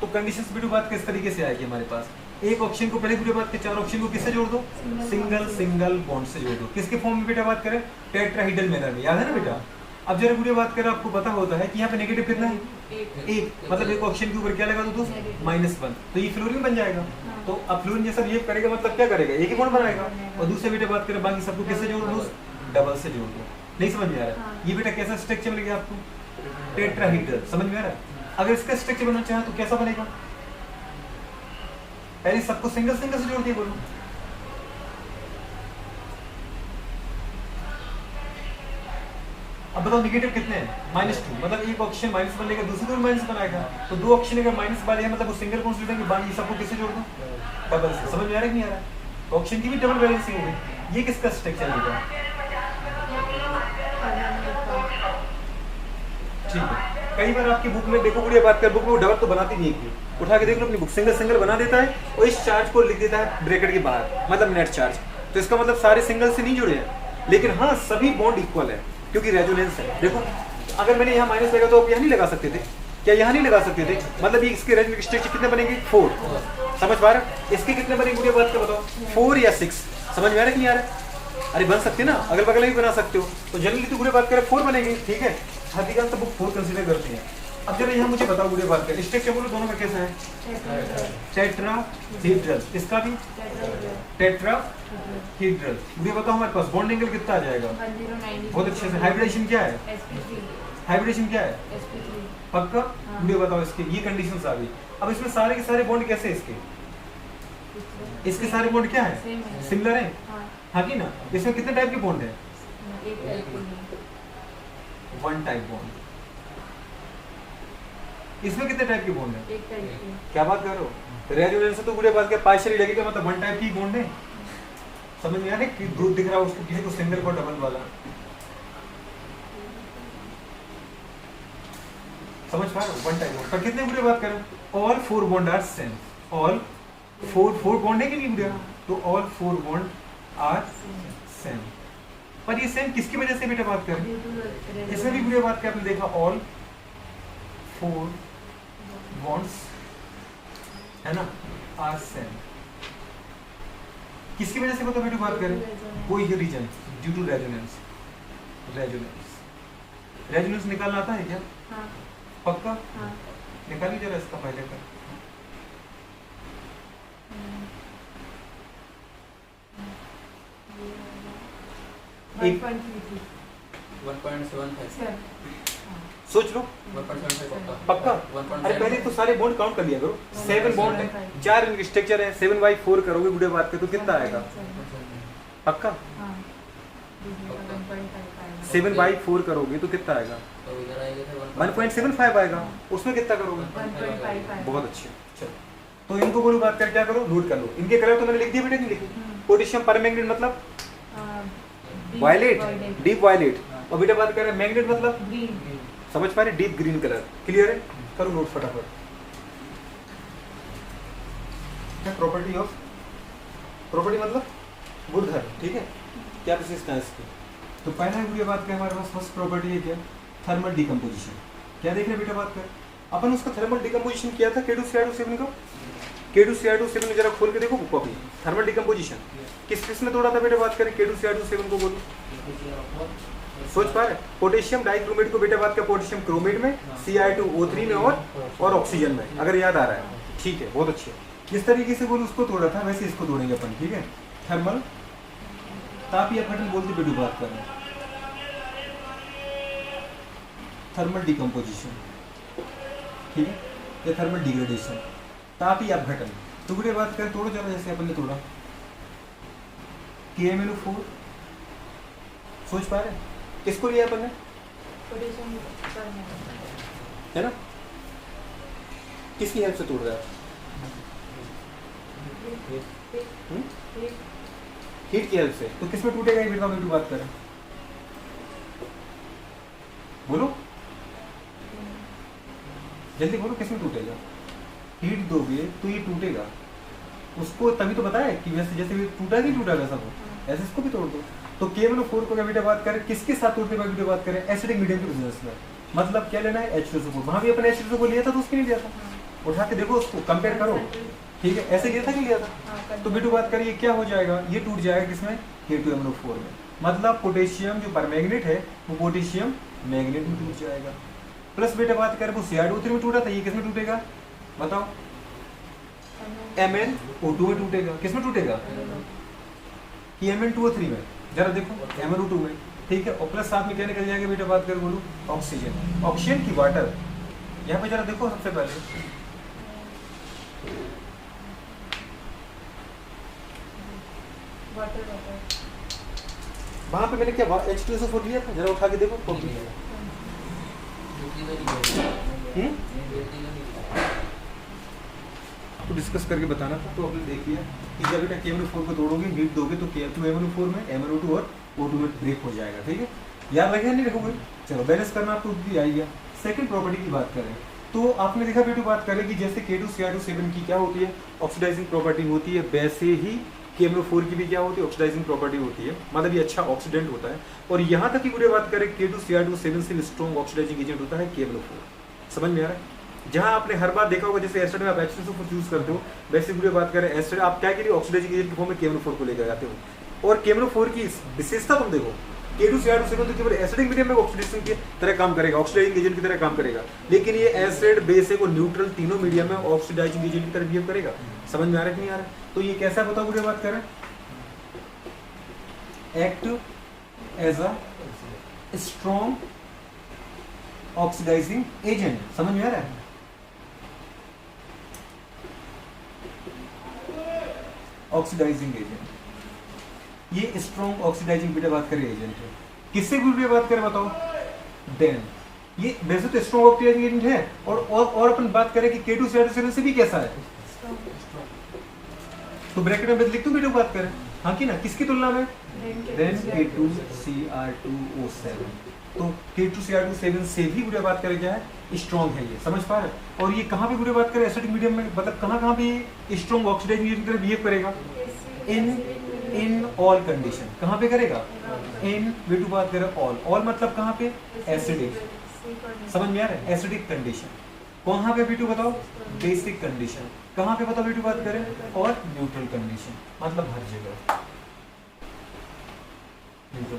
तो कंडीशंस भी बात किस तरीके से आएगी हमारे पास, एक ऑक्सीजन को पहले पूरी बात के 4 ऑक्सीजन को किससे जोड़ दो, सिंगल बॉन्ड से जोड़ दो। किसके फॉर्म में बेटा बात करें, टेट्राहेड्रल मैनर में, याद है ना बेटा। अब जरा पूरी बात करें आपको पता होता है कि यहाँ पे नेगेटिव कितना है, 1, मतलब एक ऑक्सीजन के ऊपर क्या लगा दो तो -1, तो ये फ्लोरीन बन जाएगा। तो अब फ्लोरीन जैसा बिहेव करेगा मतलब क्या करेगा, एक ही बॉन्ड बनाएगा। और दूसरे बेटा बात करें बाकी सबको किससे जोड़ दो, डबल से जोड़ दो। नहीं समझ में आ रहा है, ये बेटा कैसा स्ट्रक्चर मिल गया आपको, टेट्राहेड्रल, समझ में आ रहा है। अगर इसका स्ट्रक्चर बनना चाहे तो कैसा बनेगा, पहले सबको सिंगल से जोड़ दिए बोलो। अब बताओ नेगेटिव कितने हैं, -2, मतलब एक ऑक्सीजन -1 लेगा दूसरे को भी माइनस बनाएगा, तो 2 ऑक्सीजन अगर माइनस वाले हैं मतलब वो सिंगल कौन से जोड़ेंगे, बाकी सबको किससे जोड़ दो, डबल से। समझ में आ रहा है कि नहीं आ रहा है, तो ऑक्सीजन की भी डबल बैलेंसिंग हो गई। ये किसका स्ट्रक्चर होगा, ठीक है। कई बार आपकी बुक में देखो बुढ़िया बात कर, बुक में वो डबल तो बनाती नहीं है, उठा के देख लो अपनी बुक, सिंगल बना देता है और इस चार्ज को लिख देता है ब्रैकेट के बाहर, मतलब नेट चार्ज। तो इसका मतलब सारे सिंगल से नहीं जुड़े हैं, लेकिन हाँ सभी बॉन्ड इक्वल है क्योंकि रेजोनेंस है। देखो अगर मैंने यहाँ माइनस लगा तो आप यहाँ नहीं लगा सकते थे, क्या यहाँ नहीं लगा सकते थे, मतलब ये इसके रेजोनेंस स्ट्रक्चर कितने बनेंगे, 4, समझ पा रहे, इसके कितने बनेंगे बुढ़िया बात का बताओ, 4 या 6, समझ में आ रहा है कि नहीं आ रहा है। अरे बन सकते ना, अगल बगल भी बना सकते हो, तो जनरली तो बुढ़िया बात करें 4 बनेंगे, ठीक है, अधिकांश बुक 4 कंसीडर करते हैं। अब जरा यहाँ मुझे बताओ बुढ़िया बात करें स्ट्रक्चर बोलो दोनों में कैसा है, टेट्राहेड्रल, इसका भी टेट्राहेड्रल। बुढ़िया बताओ हमारे पास बॉन्ड एंगल कितना आ जाएगा, बहुत अच्छे से। हाइब्रिडेशन क्या है, हाइब्रिडेशन क्या है, पक्का। बुढ़िया बताओ इसके ये कंडीशंस आ गई। अब इसमें सारे के सारे बॉन्ड कैसे हैं इसके सारे बॉन्ड क्या है, सिमिलर है, हाँ कि ना। इसमें कितने टाइप के बॉन्ड है, 1 टाइप बॉन्ड। इसमें कितने टाइप के बॉन्ड है, क्या बात कर रहे हो, रेजोनेंस से तो बुढ़े बात के पार्शियली लगेगा, मतलब 1 टाइप की बॉन्ड है। समझ में आ रहा है कि ग्रुप दिख रहा है उसको, किसी को सिंगल को डबल वाला, समझ पा रहे हो, 1 टाइप बॉन्ड। पर कितने बुढ़े बात करो, all 4 bond are same, all 4 bond है कि नहीं बुढ़िया, तो ऑल 4 बॉन्ड आर सेम। पर ये सेम किसकी वजह से बेटा बात करें, इसमें भी बुढ़िया बात क्या आपने देखा, ऑल 4 बॉन्ड्स है ना आर सेम, किसकी वजह से बताओ बेटा बात करें, कोई reason due to resonance. Resonance निकालना आता है क्या, हाँ। पक्का, हाँ। निकालिए जरा इसका पहले का, एक 1.75 सोच लो पक्का। अरे पहले तो सारे बॉन्ड काउंट कर लिया करो, 7 बॉन्ड है, 4 इनके स्ट्रक्चर है, 7/4 करोगे बुढ़े बात के तो कितना आएगा, पक्का 7/4 करोगे तो कितना आएगा, 1.75 आएगा। उसमें कितना करोगे, 1.55। बहुत अच्छे। चलो तो इनको बोलो बात कर, क्या करो नोट कर लो। इनके कलर तो मैंने लिख दिया बेटा, नहीं लिखे, पोटेशियम परमैंगनेट मतलब वायलेट, डीप वायलेट, और बेटा बात कर रहे हैं मैग्नेट मतलब ग्रीन, समझ पा रहे, डीप ग्रीन कलर। क्लियर है, करो नोट फटाफट। प्रॉपर्टी ऑफ, प्रॉपर्टी मतलब गुणधर्म, ठीक है, क्या विशेषता है इसकी, तो पहला वीडियो बात करें हमारे पास फर्स्ट प्रॉपर्टी है क्या, थर्मल डिकम्पोजिशन। क्या देख रहे हैं बेटा बात कर, अपन उसका थर्मल डिकम्पोजिशन किया था K2Cr2 का। K2Cr2 जरा खोल के देखो कॉपी, थर्मल डिकम्पोजिशन किस में तोड़ा था बेटा बात करें K2Cr2 को, बोलो सोच पा रहे। पोटेशियम डाइक्रोमेट को बेटा बात कर पोटेशियम क्रोमेट में, Ci2O3 में और ऑक्सीजन में, अगर याद आ रहा है। ठीक है, बहुत अच्छे। जिस तरीके से बोलो उसको तोड़ा था वैसे इसको तोड़ेंगे अपन, ठीक है। थर्मल ताप या फटन बोलते बेटू बात कर रहे हैं, थर्मल डिकम्पोजिशन, ठीक है, या थर्मल डिग्रेडेशन, ताप या घटन। तो बेटे बात करें तोड़ो जरा, जैसे अपन ने तोड़ा KMnO4, सोच पा रहे किसको लिया अपन ने, पोटेशियम परमैंगनेट है ना, किसकी हेल्प से तोड़ रहा है, हीट की हेल्प से। तो किसमें टूटेगा ये बेटा बात करें, बोलो जल्दी बोलो, किसमें टूटेगा, हीट दोगे तो ये टूटेगा, उसको तभी तो बताया कि वैसे जैसे भी टूटा नहीं टूटा वैसा वो, ऐसे इसको भी तोड़ दो। तो KMnO4 को क्या बेटा बात करें, किसके साथ तोड़ते हुए बेटा बात करें, एसिडिक मीडियम के बिजनेस में। मतलब क्या लेना है, H2SO4। वहां भी अपन H2SO4 लिया था तो उसके नहीं लिया था, उठा के देखो उसको कंपेयर करो, ठीक है, ऐसे लिया था कि लिया था। तो बेटू बात करिए क्या हो जाएगा, ये टूट जाएगा किसमें, K2MnO4 में। मतलब पोटेशियम जो परमैंगनेट है वो पोटेशियम मैग्नेट में टूट जाएगा। प्लस बेटा बात करें वो Cr2O3 में टूटा था, ये किसमें टूटेगा बताओ, MnO2 में टूटेगा। किसमें टूटेगा, Mn2O3 में, जरा देखो MnO2 में, ठीक है। और प्लस साथ में क्या निकल जाएगा बेटा बात करें बोलो, ऑक्सीजन, ऑक्सीजन की वाटर। यहाँ पे जरा देखो सबसे पहले वाटर वहां पे मैंने क्या H2SO4 लिया था, जरा उठा के देखो कॉपी। तो डिस्कस करके बताना था। तो आपने देख लिया कि जब बेटा KMnO4 को तोड़ोगे, हीट दोगे तो K2MnO4 में MnO2 और O2 में ब्रेक हो जाएगा, ठीक है। याद रखेगा नहीं रखोगे, चलो बैलेंस करना आपको भी आ गया। सेकंड प्रॉपर्टी की बात करें तो आपने देखा बेटू बात करें कि जैसे K2Cr2 की क्या होती है, ऑक्सीडाइजिंग प्रॉपर्टी होती है, वैसे ही KMnO4 की भी क्या होती है, ऑक्सीडाइजिंग प्रॉपर्टी होती है, मतलब ये अच्छा ऑक्सीडेंट होता है। और यहाँ तक की पूरी बात करें K2Cr2 से स्ट्रॉन्ग ऑक्सीडाइजिंग एजेंट होता है KMnO4। समझ में आ रहा है। जहाँ आपने हर बार देखा होगा जैसे एसिड में आप H2SO4 यूज करते हो, वैसे पूरी बात करें एसिड आप क्या के लिए ऑक्सीडाइजिंग एजेंट के फॉर्म में KMnO4 को लेकर आते हो। और KMnO4 की विशेषता तुम देखो, K2Cr2 तो केवल एसिडिक मीडियम में ऑक्सीडेशन की तरह काम करेगा, ऑक्सीडाइजिंग एजेंट की तरह काम करेगा, लेकिन ये एसिड बेसिक और न्यूट्रल तीनों मीडियम में ऑक्सीडाइजिंग एजेंट की तरह बिहेव करेगा। समझ में आ रहा है कि नहीं आ रहा है। तो ये कैसा बताओ पूरी बात करें, act as a strong oxidising agent. समझ में आ रहा है। ऑक्सीडाइजिंग एजेंट, ये स्ट्रॉन्ग ऑक्सीडाइजिंग बेटा बात करें एजेंट है। किससे भी बात करें बताओ, देन ये वैसे तो स्ट्रॉन्ग ऑक्सीडाइजिंग एजेंट है। और अपन बात करें कि K2Cr2 से भी कैसा है, तो ब्रैकेट में लिख दूं बेटा बात करें, हाँ कि ना, किसकी तुलना में, देन K2Cr2O7। तो K2Cr2 से भी बुरी बात करें क्या है, स्ट्रॉन्ग है, ये समझ पा रहे। और ये कहाँ पे बुरी बात करें, एसिडिक मीडियम में, मतलब कहाँ पे स्ट्रॉन्ग ऑक्सीडाइजिंग एजेंट की तरह बिहेव करेगा, इन ऑल कंडीशन। कहाँ पे करेगा, इन बेटू बात करें ऑल मतलब कहाँ पे, एसिडिक। समझ में आ रहा है, एसिडिक कंडीशन। कहाँ पे बेटू बताओ, बेसिक कंडीशन। कहाँ पे बताओ बेटू बात करें, और न्यूट्रल कंडीशन, मतलब हर जगह।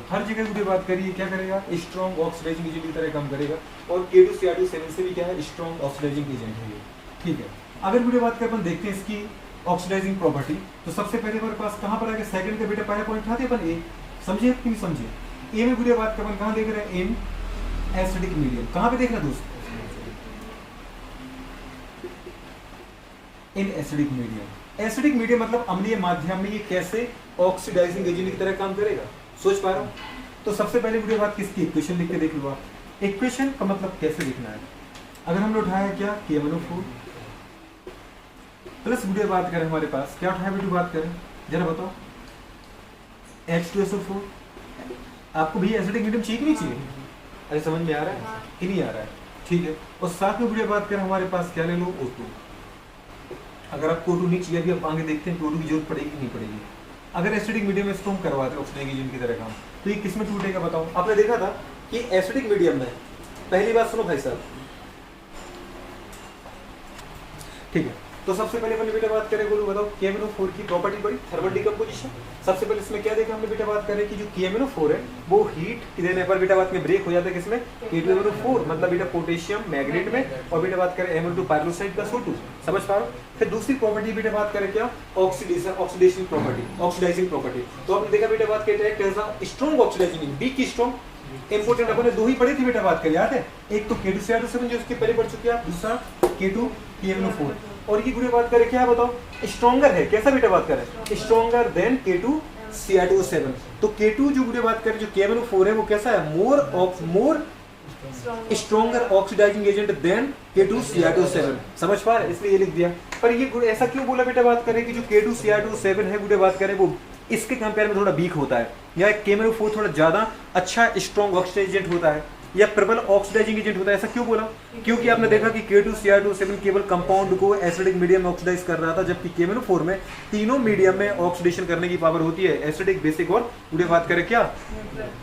हर जगह की बात करिए क्या करेगा, स्ट्रॉन्ग ऑक्सीडाइजिंग एजेंट की तरह काम करेगा। और K2Cr2 से भी क्या है, स्ट्रॉन्ग ऑक्सीडाइजिंग एजेंट है ये, ठीक है। अगर वीडियो बात करें अपन देखते हैं इसकी ऑक्सीडाइजिंग प्रॉपर्टी, तो सबसे पहले हमारे पास कहाँ पर आएगा, सेकंड का बेटा पहला पॉइंट उठाते अपन ए, समझे कि नहीं समझे। ए में वीडियो बात करें कहाँ देख रहे हैं, इन एसिडिक मीडियम। कहाँ पे देख रहे हैं दोस्त, in acidic medium. Acidic medium मतलब अम्लीय माध्यम में ये कैसे ऑक्सीडाइजिंग एजेंट की तरह काम करेगा, सोच पा रहा हूँ। तो सबसे पहले वीडियो बात किसकी, इक्वेशन लिख के देख लो आप। इक्वेशन का मतलब कैसे लिखना है, अगर हमने उठाया क्या, KMnO4 प्लस वीडियो बात करें हमारे पास क्या उठाया, वीडियो बात करें जरा बताओ, H2SO4। आपको भी एसिडिक मीडियम चाहिए कि नहीं चाहिए, अरे समझ में आ रहा है कि नहीं आ रहा है, ठीक है। और साथ में वीडियो बात करें हमारे पास क्या ले लो, O2। अगर आपको O2 नहीं चाहिए, अभी आप आगे देखते हैं कि O2 की जरूरत पड़ेगी नहीं पड़ेगी, अगर एसिडिक मीडियम में इसको हम करवाते हैं ऑक्सीडाइजिंग एजेंट की तरह काम, तो ये किस में टूटेगा बताओ। आपने देखा था कि एसिडिक मीडियम में, पहली बात सुनो भाई साहब, ठीक है, तो सबसे पहले अपने बेटा बात करें बोलो, बताओ KMnO4 की प्रॉपर्टी पड़ी थर्मल डिकम्पोजिशन। सबसे पहले इसमें क्या देखा हमने बेटा बात करें कि जो KMnO4 है वो हीट देने पर बेटा बात में ब्रेक हो जाता है किसमें, K2MnO4, मतलब बेटा पोटेशियम मैग्नेट में, और बेटा बात करें Mn2 पायरोक्साइड का SO2, समझ पा रहे हो। फिर दूसरी प्रॉपर्टी बेटा बात करें क्या, ऑक्सीडेशन प्रॉपर्टी, ऑक्सीडाइजिंग प्रॉपर्टी। तो आपने देखा बेटा बात करें स्ट्रॉन्ग ऑक्सीडाइजिंग, वीक की स्ट्रॉन्ग। इंपोर्टेंट अपन ने दो ही पढ़ी थी बेटा बात करें, याद है, एक तो K2CR7 जो उसके पहले पढ़ चुके हैं, दूसरा K2KMnO4। और ये गुड़े बात करें क्या बताओ, स्ट्रॉन्गर है, कैसा बेटा बात करें, स्ट्रॉन्गर देन K2CR7। तो K2 जो गुड़े बात करें जो KMnO4 है वो कैसा है, more stronger oxidising agent than K2CR7, समझ पा रहे, इसलिए ये लिख दिया। पर ये गुड़े ऐसा क्यों बोला बेटा बात करें कि जो K2CR7 है गुड़े बात करें वो इसके कंपेयर में थोड़ा वीक होता है, या KMnO4 थोड़ा ज्यादा अच्छा स्ट्रॉन्ग ऑक्सीडाइजिंग एजेंट होता है या प्रबल ऑक्सीडाइजिंग एजेंट होता है, ऐसा क्यों बोला, क्योंकि आपने देखा कि K2CR7 केवल कंपाउंड को एसिडिक मीडियम में ऑक्सीडाइज कर रहा था, जबकि KMnO4 में तीनों मीडियम में ऑक्सीडेशन करने की पावर होती है, एसिडिक, बेसिक और गुड़े बात करें क्या,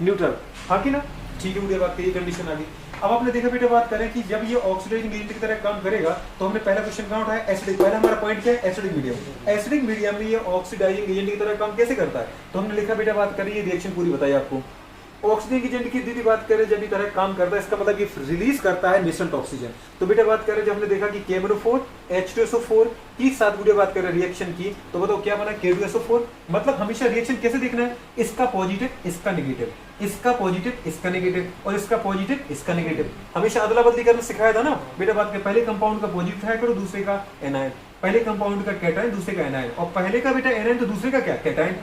न्यूट्रल, हाँ कि ना, ठीक है, गुड़े बात करिए कंडीशन आ गई। अब आपने देखा बेटा बात करें कि जब ये ऑक्सीडाइजिंग एजेंट की तरह काम करेगा तो हमने पहला क्वेश्चन कहाँ उठाया, एसिडिक, पहला हमारा पॉइंट क्या है, एसिडिक मीडियम। एसिडिक मीडियम में ये ऑक्सीडाइजिंग एजेंट की तरह काम कैसे करता है, तो हमने लिखा बेटा बात करिए, रिएक्शन पूरी बताई आपको। ऑक्सीजन एजेंट की दीदी बात करें जब ये तरह काम करता है, इसका मतलब ये रिलीज करता है नेसेंट ऑक्सीजन। तो बेटा बात करें जब हमने देखा कि KMnO4 H2SO4 की साथ गुड़े बात करें रिएक्शन की, तो बताओ क्या बना, K2SO4। मतलब हमेशा रिएक्शन कैसे देखना है, इसका पॉजिटिव इसका नेगेटिव, इसका पॉजिटिव इसका नेगेटिव, और इसका पॉजिटिव इसका नेगेटिव, हमेशा अदला बदली करना सिखाया था ना बेटा बात के, पहले कंपाउंड का पॉजिटिव उठाया करो, दूसरे का एनायन, पहले कंपाउंड का कैटायन दूसरे का एनायन, और पहले का बेटा एनायन तो दूसरे का क्या, कैटायन।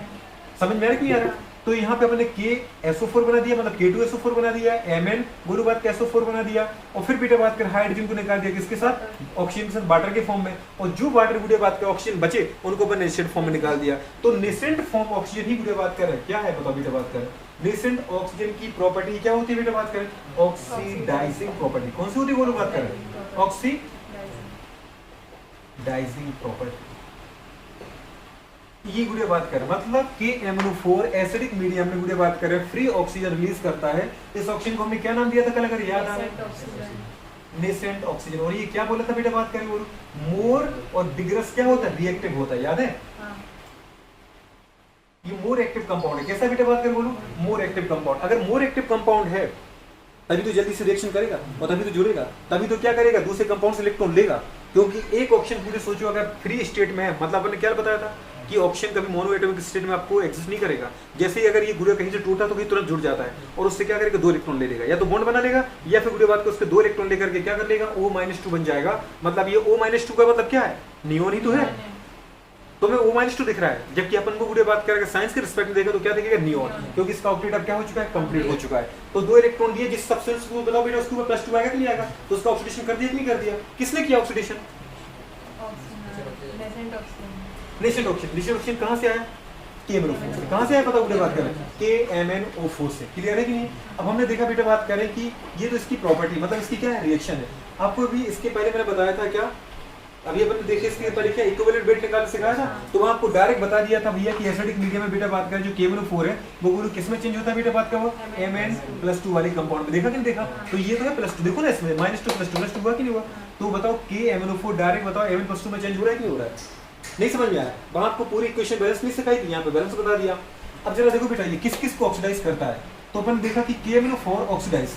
समझ में आ रहा कि नहीं आ रहा। तो यहाँ पे अपने KSO4 बना दिया, मतलब K2SO4 बना दिया, Mn गुरु बात के SO4 बना दिया, और फिर बेटा बात कर हाइड्रोजन को निकाल दिया किसके साथ, ऑक्सीजन के साथ, वाटर के फॉर्म में, और जो वाटर गुड़े बात के ऑक्सीजन बचे उनको अपन नेसेंट फॉर्म में निकाल दिया। तो नेसेंट फॉर्म ऑक्सीजन ही गुड़े बात करें क्या है, बताओ बेटा बात करें, नेसेंट ऑक्सीजन की प्रॉपर्टी क्या होती है बेटा बात करें, ऑक्सीडाइजिंग प्रॉपर्टी। कौन सी होती है बोलो बात करें, ऑक्सीडाइजिंग प्रॉपर्टी। ये गुड़े बात करें मतलब KMnO4 एसिडिक मीडियम में गुड़े बात करें फ्री ऑक्सीजन रिलीज करता है। इस ऑक्सीजन को हमने क्या नाम दिया था कल, अगर याद आ रहा, नेसेंट ऑक्सीजन। और ये क्या बोला था बेटा बात करें बोलो, मोर और बिगरस क्या होता है, रिएक्टिव होता है, याद है, ये मोर एक्टिव कंपाउंड है। कैसा बेटा बात करें बोलो, मोर एक्टिव कंपाउंड। अगर मोर एक्टिव कंपाउंड है तभी तो जल्दी से रिएक्शन करेगा और तभी तो जुड़ेगा, तभी तो क्या करेगा, दूसरे कंपाउंड से इलेक्ट्रॉन लेगा। क्योंकि एक ऑक्सीजन पूरे सोचो अगर फ्री स्टेट में है, मतलब आपने क्या बताया था कि ऑक्सीजन कभी मोनो एटॉमिक स्टेट में आपको एग्जिस्ट नहीं करेगा। जैसे ही अगर ये गुड़े कहीं से टूटा तो कहीं तुरंत जुड़ जाता है, और उससे क्या करेगा, 2 इलेक्ट्रॉन ले लेगा, या तो बॉन्ड बना लेगा, या फिर गुड़े बात को उसके 2 इलेक्ट्रॉन लेकर के क्या कर लेगा, O-2 बन जाएगा। मतलब ये O-2 का मतलब क्या है, नियोन ही तो है, तो मैं O-2 दिख रहा है, जबकि अपन को गुड़े बात करेगा साइंस के रिस्पेक्ट में देखा तो क्या दिखेगा, नियोन, क्योंकि इसका ऑक्सीडेट अब क्या हो चुका है, कंप्लीट हो चुका है। तो 2 इलेक्ट्रॉन दिए जिस सब्सटेंस को बताओ बेटा उसके ऊपर +2 आएगा कि नहीं आएगा, तो उसका ऑक्सीडेशन कर दिया कि नहीं कर दिया, किसने किया oxidation, nascent oxygen. Nascent oxygen कहां से आया, KMnO4 से। कहां से आया पता गुड़े बात करें, KMnO4 से। क्लियर है कि नहीं। अब हमने देखा बेटा बात करें कि ये तो इसकी प्रॉपर्टी, मतलब इसकी क्या है, रिएक्शन है। आपको भी इसके पहले मैंने बताया था क्या, अभी अपन देखे इसके पहले क्या इक्विवेलेंट वेट निकालना सिखाया था, तो वहां आपको डायरेक्ट बता दिया था भैया कि एसिडिक मीडियम में बेटा बात करें जो KMnO4 है वो गुरु किस में चेंज होता है बेटा बात का, वो Mn+2 वाले कंपाउंड में। देखा कि नहीं देखा, तो ये तो है +2, देखो ना इसमें -2 हुआ कि नहीं हुआ। तो बताओ KMnO4 डायरेक्ट बताओ Mn+2 में चेंज हो रहा है कि नहीं हो रहा है, नहीं समझ में आया। वहां आपको पूरी इक्वेशन बैलेंस नहीं सिखाई थी, यहाँ पे बैलेंस बता दिया। अब जरा देखो बेटा ये किस किस को ऑक्सीडाइज करता है, तो अपन देखा कि KMnO4 ऑक्सीडाइज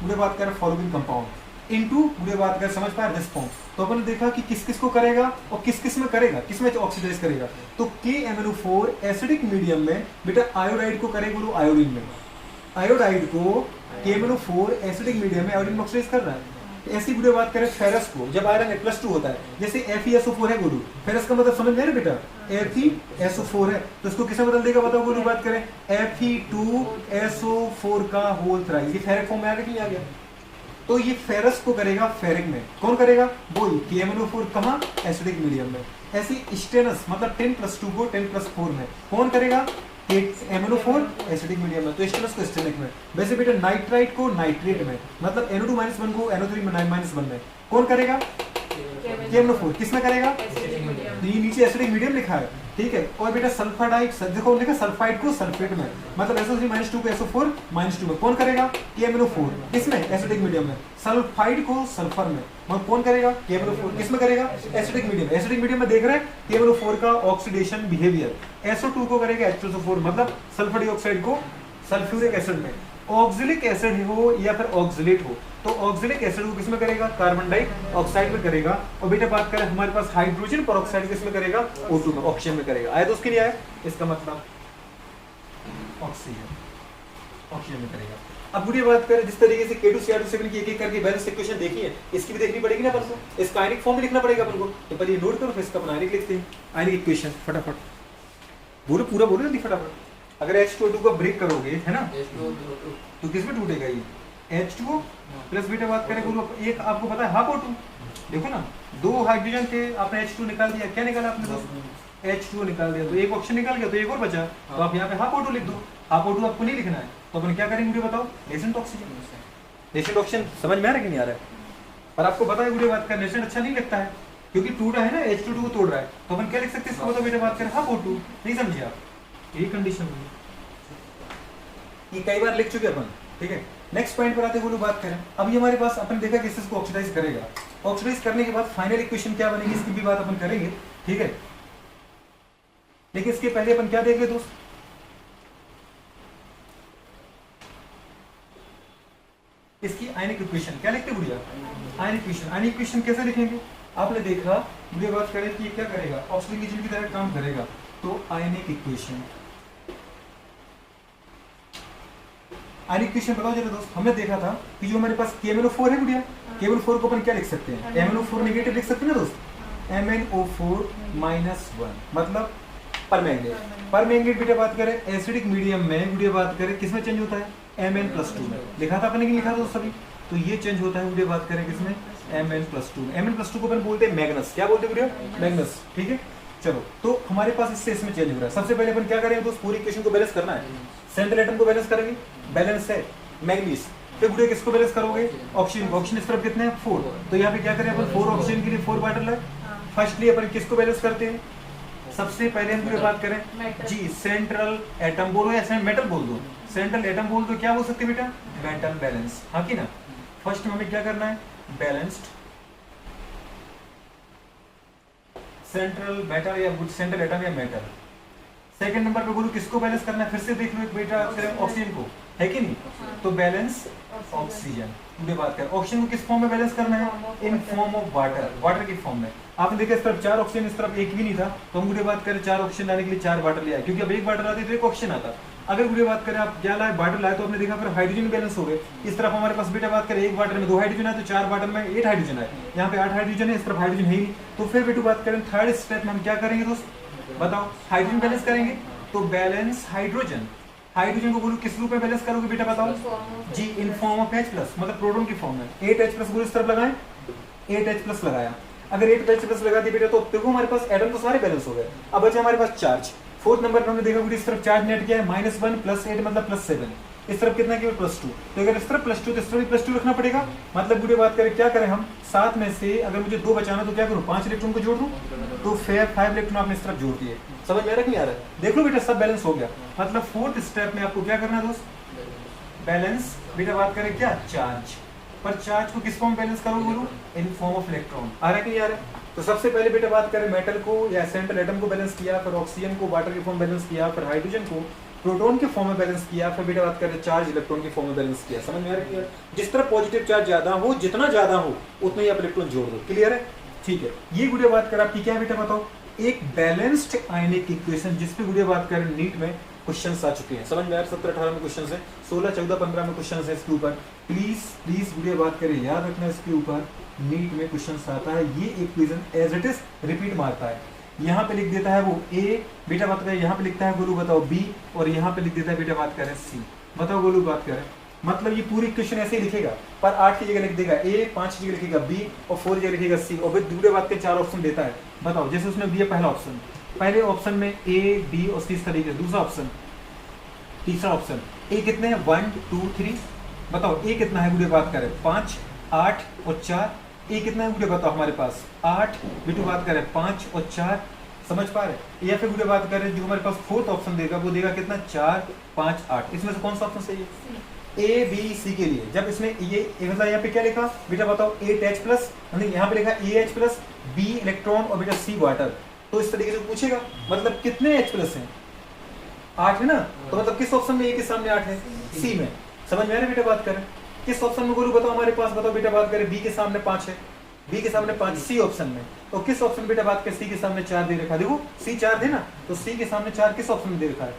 मुझे बात कर फॉलोइंग कंपाउंड इनटू मुझे बात कर समझ पाए दिस फॉर्म। तो अपन देखा कि किस किस को करेगा और किस किस में करेगा, किस में ऑक्सीडाइज करेगा। तो KMnO4 एसिडिक मीडियम में बेटा आयोडाइड को करेगा बोलो आयोडीन में, आयोडाइड को KMnO4 एसिडिक मीडियम में आयोडीन ऑक्सीडाइज कर रहा है। ऐसी गुड़े बात करें फेरस को, जब आयरन +2 होता है, जैसे FeSO4 है गुरु, फेरस का मतलब समझ में है ना बेटा, FeSO4 है, तो इसको किसे बदल देगा बताओ गुरु, बात करें Fe2SO4 का होल थ्राइस। ये फेरिक फॉर्म में आ गया कि नहीं आ गया। तो ये फेरस को करेगा फेरिक में, कौन करेगा वही KMnO4 कहाँ, एसिडिक मीडियम में। ऐसी स्टेनस मतलब 10+2 को 10+4 में कौन करेगा, MnO4 एसिडिक मीडियम में, तो स्टेनस को स्टेनिक में। वैसे बेटा नाइट्राइट को नाइट्रेट में, मतलब NO2-1 को NO3-1 में कौन करेगा, KMnO4 किस में करेगा, तो ये नीचे एसिडिक मीडियम लिखा है, ठीक है। और बेटा सल्फाइड, देखो लिखा सल्फाइड को सल्फेट में, मतलब SO3 - 2 को SO4 - 2 में कौन करेगा? KMnO4। किसमें? एसिडिक मीडियम में। सल्फाइड को सल्फर में, मतलब कौन करेगा? KMnO4। किसमें करेगा? Acidic medium. एसिडिक मीडियम में देख रहे हैं KMnO4 का ऑक्सीडेशन बिहेवियर। SO2 को करेगा H2SO4, मतलब सल्फर डाइऑक्साइड को सल्फ्यूरिक एसिड में। ऑक्जेलिक एसिड हो या फिर ऑक्जेलेट हो, तो ऑक्जेलिक एसिड को किसमें करेगा? कार्बन डाइऑक्साइड में करेगा। और बेटा बात करें हमारे पास हाइड्रोजन पेरोक्साइड किसमें करेगा? O2 में, ऑक्सीजन में करेगा। आया तो उसके लिए आया, इसका मतलब ऑक्सीजन में करेगा। अब बुरी बात करें जिस तरीके से K2Cr2 की एक करके बैलेंस इक्वेशन देखी है, इसकी भी देखनी पड़ेगी ना अपन को, इसका आयनिक फॉर्म में लिखना पड़ेगा अपन को। तो पहले ये नोट करो, फिर इसका अपन आयनिक लिखते हैं। आयनिक इक्वेशन फटाफट बोलो, पूरा बोलो जल्दी फटाफट। अगर H2O2 को ब्रेक करोगे, है ना, तो किसमें टूटेगा? ये H2O प्लस बेटा बात करें बोलो, एक आपको पता है हाफ O2, देखो ना, 2 हाइड्रोजन थे, आपने H2 निकाल दिया, क्या निकाला आपने? दोस्त H2O निकाल दिया, तो एक ऑप्शन निकाल गया, तो एक और बचा, तो आप यहाँ पे हाफ O2 लिख दो। हाफ O2 आपको नहीं लिखना है, तो अपन क्या करेंगे मुझे बताओ? Nascent oxygen. नेसेंट ऑक्सीजन समझ में आ रहा है कि नहीं आ रहा है? पर आपको पता है मुझे बात का नेसेंट अच्छा नहीं लगता है, क्योंकि टूटा है ना, H2O2 को तोड़ रहा है, तो अपन क्या लिख सकते हैं इसको बताओ बेटा बात करें? Half O2। नहीं समझे आप? यही कंडीशन है, ये कई बार लिख चुके अपन, ठीक है। नेक्स्ट पॉइंट पर आते हुए बात करें, अब ये हमारे पास अपन देखा कि इसको ऑक्सीडाइज करेगा। ऑक्सीडाइज करने के बाद फाइनल इक्वेशन क्या बनेगी, इसकी भी बात अपन करेंगे, ठीक है। लेकिन इसके पहले अपन क्या देखेंगे दोस्त? इसकी आयनिक इक्वेशन क्या लिखते बुढ़िया? आयनिक इक्वेशन। आयनिक इक्वेशन कैसे लिखेंगे? आपने देखा बुढ़िया बात करें कि क्या करेगा? ऑक्सीजन की तरह काम करेगा, तो आयनिक इक्वेशन। आयनिक इक्वेशन बताओ जरा दोस्त। हमने देखा था कि जो हमारे पास KMnO4 है बुढ़िया, KMnO4 को अपन क्या लिख सकते हैं? MnO4 नेगेटिव लिख सकते हैं ना दोस्त, MnO4 -1, मतलब परमैंगनेट। परमैंगनेट बेटा बात करें एसिडिक मीडियम में, बुढ़िया बात करें किसमें चेंज होता है? Mn+2 में। लिखा था अपने कि लिखा था सभी, तो ये चेंज होता है बुढ़िया बात करें किसमें? Mn+2 में। Mn+2 को अपन बोलते हैं मैग्नस। क्या बोलते हैं बुढ़िया? मैग्नस, ठीक है। चलो, तो हमारे पास इससे इसमें चेंज हो रहा है। सबसे पहले अपन क्या करेंगे दोस्त? पूरी इक्वेशन को बैलेंस करना है। सेंट्रल एटम को बैलेंस करेंगे, बैलेंस है मैग्नीज। फिर बुढ़िया किसको बैलेंस करोगे? ऑक्सीजन। ऑक्सीजन इस तरफ कितने हैं? 4। तो यहाँ पे क्या करें अपन? 4 ऑक्सीजन के लिए 4 बाटल है। फर्स्टली अपन किसको बैलेंस करते हैं? सबसे पहले हम पूरी बात करें जी, सेंट्रल एटम बोलो या मेटल बोल दो, सेंट्रल एटम बोल दो, क्या बोल सकते बेटा? मेटल बैलेंस, हाँ कि ना। फर्स्ट हमें क्या करना है? बैलेंस्ड सेंट्रल मेटल या सेंट्रल एटम या मेटल। सेकंड नंबर पे बोलूं किसको बैलेंस करना है? फिर से देख लो एक बेटा, ऑक्सीजन को, है कि नहीं? तो बैलेंस ऑक्सीजन। मुझे बात कर ऑक्सीजन को किस फॉर्म में बैलेंस करना है? इन फॉर्म ऑफ वाटर, वाटर की फॉर्म में। आपने देखा इस तरफ 4 ऑक्सीजन, इस तरफ एक भी नहीं था, तो हम मुझे बात करें 4 ऑक्सीजन लाने के लिए 4 वाटर ले आए, क्योंकि अब एक वाटर आती तो एक ऑक्सीजन आता। अगर मुझे बात करें आप क्या लाए? वाटर लाए, तो आपने देखा फिर हाइड्रोजन बैलेंस हो गए। इस तरफ हमारे पास बेटा बात करें एक वाटर में 2 हाइड्रोजन है, तो 4 वाटर में 8 हाइड्रोजन है। यहाँ पे 8 हाइड्रोजन है, इस तरफ हाइड्रोजन है ही। तो फिर बेटू बात करें थर्ड स्टेप में हम क्या करेंगे दोस्त? बताओ। हाइड्रोजन बैलेंस करेंगे, तो बैलेंस हाइड्रोजन। हाइड्रोजन को बोलो किस रूप में बैलेंस करोगे बेटा बताओ जी? इन फॉर्म ऑफ H+, मतलब प्रोटॉन की फॉर्म में। 8H+ बोलो इस तरफ लगाएं, 8H+ लगाया। अगर 8H+ लगा दिया बेटा, तो देखो हमारे पास एटम तो सारे बैलेंस हो गए। अब बचा हमारे पास चार्ज। फोर्थ नंबर पर हमने देखा इस तरफ चार्ज नेट किया है -1 + 8 मतलब +7। इस तरफ कितना केवल +2। तो अगर इस तरफ +2 तो इस तरफ +2 रखना पड़ेगा। मतलब बुरी बात करें क्या करें हम? 7 में से अगर मुझे 2 बचाना तो क्या करूं? 5 इलेक्ट्रॉन को जोड़ दूं, तो फिर 5 इलेक्ट्रॉन आपने इस तरफ जोड़ दिए। समझ में आ रहा है कि नहीं आ रहा है? देख लो बेटा सब बैलेंस हो गया। मतलब फोर्थ स्टेप में आपको क्या करना है दोस्त? बैलेंस। बेटा बात करें क्या? चार्ज। पर चार्ज को किस फॉर्म बैलेंस करोगे बोलो? In form of electron. आ रहा है कि नहीं आ रहा है? तो सबसे पहले बेटा बात करें मेटल को या सेंट्रल एटम को बैलेंस किया, फिर ऑक्सीजन को वाटर के फॉर्म बैलेंस किया, फिर हाइड्रोजन को प्रोटॉन के फॉर्म में बैलेंस किया, फिर बेटा बात करें चार्ज इलेक्ट्रॉन के फॉर्म में बैलेंस किया। समझ में आ रहा है? जिस तरह पॉजिटिव चार्ज ज्यादा हो, जितना ज्यादा हो उतना ही आप इलेक्ट्रॉन जोड़ दो। क्लियर है? ठीक है। ये गुड़िया बात कर आपकी क्या है बेटा बताओ? एक बैलेंस्ड आयनिक इक्वेशन, जिसपे गुड़िया बात करें नीट में क्वेश्चंस आ चुके हैं। समझ में आ रहा है? 17-18 में क्वेश्चंस है, 16, 14, 15 में क्वेश्चंस है इसके ऊपर। प्लीज गुड़िया बात करें, याद रखना इसके ऊपर नीट में क्वेश्चंस आता है। ये equation as it is repeat मारता है। यहाँ पे लिख देता है वो A, बेटा बात करें यहाँ पे लिखता है गोलू बताओ B, और यहाँ पे लिख देता है बेटा बात करें C। बताओ गोलू बात करें, मतलब ये पूरी इक्वेशन ऐसे ही लिखेगा, पर 8 की जगह लिख देगा A, 5 की जगह लिखेगा B और 4 की जगह लिखेगा C, और फिर दूसरे बात के 4 ऑप्शन देता है। बताओ, जैसे उसने दिया पहला ऑप्शन, पहले ऑप्शन में A, B और C इस तरीके से। दूसरा ऑप्शन, तीसरा ऑप्शन, A कितने हैं? 1, 2, 3। बताओ A कितना है बुढ़े बात करें? 5, 8 और 4। A कितना है बुढ़े बताओ हमारे पास? 8। बिटू बात करें 5 और 4। समझ पा रहे? या फिर मुझे बात करें जो हमारे पास फोर्थ ऑप्शन देगा वो देगा कितना 4 5 8, इसमें से कौन सा ऑप्शन सही है? ए बी सी के लिए जब इसने ये मतलब यहाँ पे क्या लिखा बेटा बताओ 8H प्लस, यहाँ पे लिखा AH प्लस बी इलेक्ट्रॉन और बेटा सी वाटर, तो इस तरीके से पूछेगा मतलब कितने H प्लस हैं? 8 है ना, तो मतलब किस ऑप्शन में ए के सामने 8 है? सी में। समझ में आ रहा है बेटा? बात करें किस ऑप्शन में बोलूं बताओ हमारे पास, बताओ बेटा बात करें बी के सामने 5 है, बी के सामने 5 सी ऑप्शन में, तो किस ऑप्शन बेटा बात करें सी के सामने 4 दे रखा है, देखो सी 4 है ना, तो सी के सामने 4 किस ऑप्शन में दे रखा है?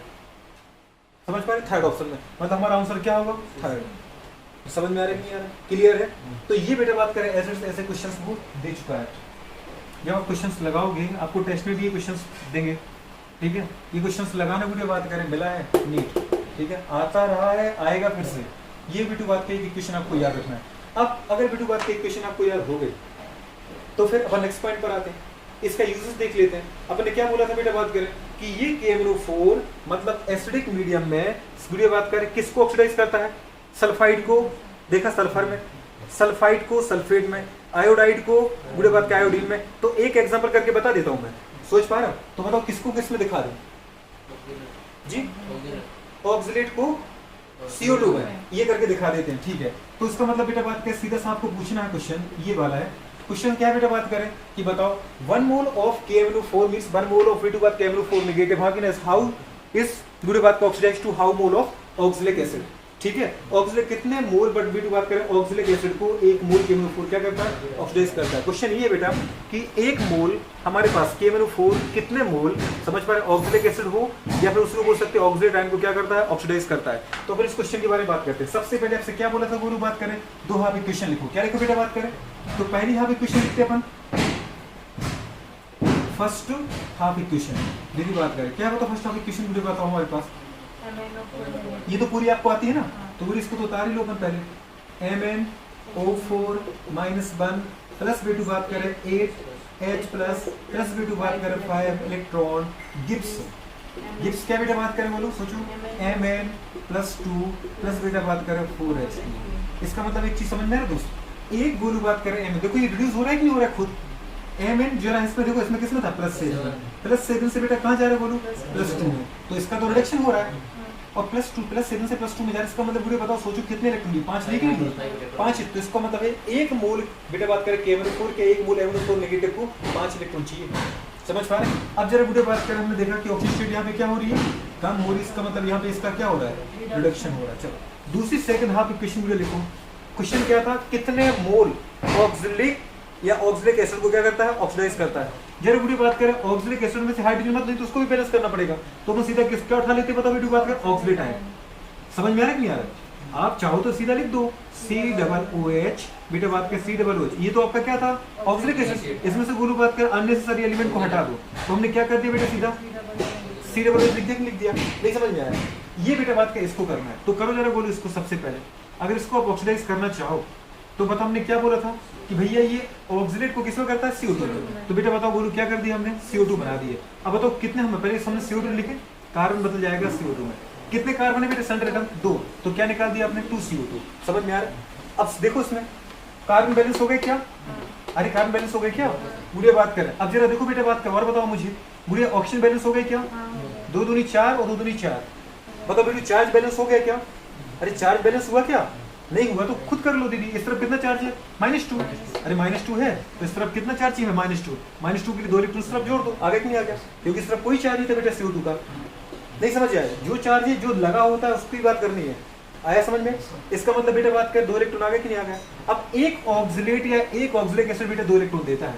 समझ पा रहे? थर्ड ऑप्शन में, मतलब हमारा आंसर क्या होगा? थर्ड। समझ में आ रहा है नहीं आ रहा है? क्लियर है? तो ये बेटा बात करें ऐसे ऐसे क्वेश्चंस वो दे चुका है। जब आप क्वेश्चंस लगाओगे आपको टेस्ट में भी ये क्वेश्चंस देंगे, ठीक है? ये क्वेश्चंस लगाने की बात करें मिला है नीट, ठीक है? आता रहा है, आएगा फिर से। ये बिटू बात के क्वेश्चन आपको याद रखना है। अब अगर बिटू बात के क्वेश्चन आपको याद हो गए तो फिर अपन नेक्स्ट पॉइंट पर आते हैं, इसका यूजेस देख लेते हैं। अपन ने क्या बोला था बेटा बात करें कि ये KMnO4 मतलब एसिडिक मीडियम में वीडियो बात करें किसको ऑक्सीडाइज करता है? सल्फाइड को, देखा सल्फर में, सल्फाइड को सल्फेट में, आयोडाइड को वीडियो बात के आयोडीन में। तो एक एग्जांपल करके बता देता हूं मैं, सोच पा रहा हूं? तो बताओ किसको किस में दिखा दूं जी? ऑक्सीलेट को CO2 में, ये करके दिखा देते हैं, ठीक है? तो इसका मतलब बेटा बात करें सीधा सा आपको पूछना है क्वेश्चन ये वाला है। क्वेश्चन क्या है बेटा बात करें कि बताओ 1 mole of KMnO4 means 1 mole of V2 बात KMnO4 negative hardness how is video बात का oxidise to how mole of oxalic acid, ठीक है? ऑक्सैलिक कितने मोल बट V2 बात करें ऑक्सैलिक एसिड को 1 मोल KMnO4 क्या करता है? ऑक्सीडाइज करता है। क्वेश्चन ये बेटा कि 1 मोल हमारे पास KMnO4 कितने मोल समझ पा रहे ऑक्सैलिक एसिड हो या फिर उसको बोल सकते हैं ऑक्सीडेट आयन को क्या करता है? ऑक्सीडाइज करता है। तो फिर इस क्वेश्चन के बारे में बात करते हैं। सबसे पहले आपसे क्या बोला था गुरु बात करें, दो हाफ इक्वेशन लिखो। क्या लिखो बेटा बात करें? तो पहली हाफ इक्वेशन लिखते हैं अपन, फर्स्ट हाफ इक्वेशन मेरी बात करें क्या होता है? फर्स्ट हाफ इक्वेशन मुझे बताओ हमारे पास ये तो पूरी आपको आती है ना, तो फिर इसको तो उतार ही लो अपन पहले। MnO4 -1 प्लस V2 बात करें 8H प्लस V2 बात करें 5 इलेक्ट्रॉन गिब्स। गिब्स क्या बेटा बात करें बोलो सोचो, Mn+2 प्लस बेटा बात करें 4H। इसका मतलब एक चीज समझ में आ रहा है दोस्त, एक गोलू बात करें Mn, देखो ये रिड्यूस हो रहा है कि नहीं हो रहा है खुद? Mn जो है इसमें देखो इसमें किसमें था? +7 से बेटा कहाँ जा रहा है बोलो? +2 में, तो इसका तो रिडक्शन हो रहा है। और +7 से +2 में जा रहा है, इसका मतलब पूरे बताओ सोचो कितने इलेक्ट्रॉन दिए? 5 दिए कि नहीं दिए? 5। तो इसका मतलब है 1 मोल बेटा बात करें KMnO4 के 1 मोल MnO4 नेगेटिव को 5 इलेक्ट्रॉन चाहिए। समझ पा रहे हैं? अब जरा वीडियो बात करें, हमने देखा कि ऑक्सीजन स्टेट यहाँ पे क्या हो रही है? कम हो रही है। इसका मतलब यहाँ पे इसका क्या हो रहा है? रिडक्शन हो रहा है। चलो दूसरी सेकंड हाफ इक्वेशन वीडियो लिखो। क्वेश्चन क्या था? कितने मोल ऑक्सैलिक या ऑक्सैलिक एसिड को क्या करता है? ऑक्सीडाइज करता है। जरा वीडियो बात करें ऑक्सैलिक एसिड में से हाइड्रोजन मत नहीं तो उसको भी बैलेंस करना पड़ेगा, तो हम सीधा किसका उठा लेते हैं? बताओ वीडियो बात करें ऑक्सलेट आयन। समझ में आ रहा है कि नहीं आ रहा है? आप चाहो तो सीधा लिख दो COOH बेटा बात करें COOH, ये तो आपका क्या था? Oxalic acid. इसमें से गुरु बात कर अननेसेसरी एलिमेंट को हटा दो, तो हमने क्या कर दिया बेटा सीधा COOH लिख दिया। नहीं समझ में आया? ये बेटा बात कर इसको करना है, तो करो जरा बोलो इसको। सबसे पहले अगर इसको आप ऑक्सीडाइज करना चाहो तो बताओ हमने क्या बोला था कि भैया ये ऑक्सीडेट को किसमें करता है? CO2 में। तो बेटा बताओ बोलो क्या कर दिया हमने? CO2 बना दिए। अब बताओ कितने हमें पहले हमने CO2 लिखे, कार्बन बदल जाएगा CO2 में। कितने कार्बन है बेटा? सेंट्रल एटम 2, तो क्या निकाल दिया आपने? 2CO2। समझ में आ रहा है? अब देखो इसमें कार्बन बैलेंस हो गए क्या? अरे कार्बन बैलेंस हो गए क्या? बुढ़िया बात करें। अब जरा देखो बेटा बात कर और बताओ मुझे, बुढ़िया ऑक्सीजन बैलेंस हो गए क्या? 2 दूनी 4 और 2 दूनी 4। बताओ बेटा चार्ज बैलेंस हो गया क्या? अरे चार्ज बैलेंस हुआ क्या? नहीं हुआ तो खुद कर लो दीदी। इस तरफ कितना चार्ज है? -2। अरे -2 है तो इस तरफ कितना चार्ज चाहिए? -2। -2 के लिए 2 इलेक्ट्रॉन इस तरफ जोड़ दो, आगे कि नहीं आ गया? क्योंकि इस तरफ कोई चार्ज नहीं था बेटा CO2 का। नहीं समझ आया? जो चार्ज है जो लगा होता है उसकी बात करनी है। आया समझ में? इसका मतलब बेटा बात कर 2 इलेक्ट्रॉन आगे कि नहीं आ गया? अब एक ऑक्सैलेट या एक ऑक्सैलिक एसिड बेटा 2 इलेक्ट्रॉन देता है,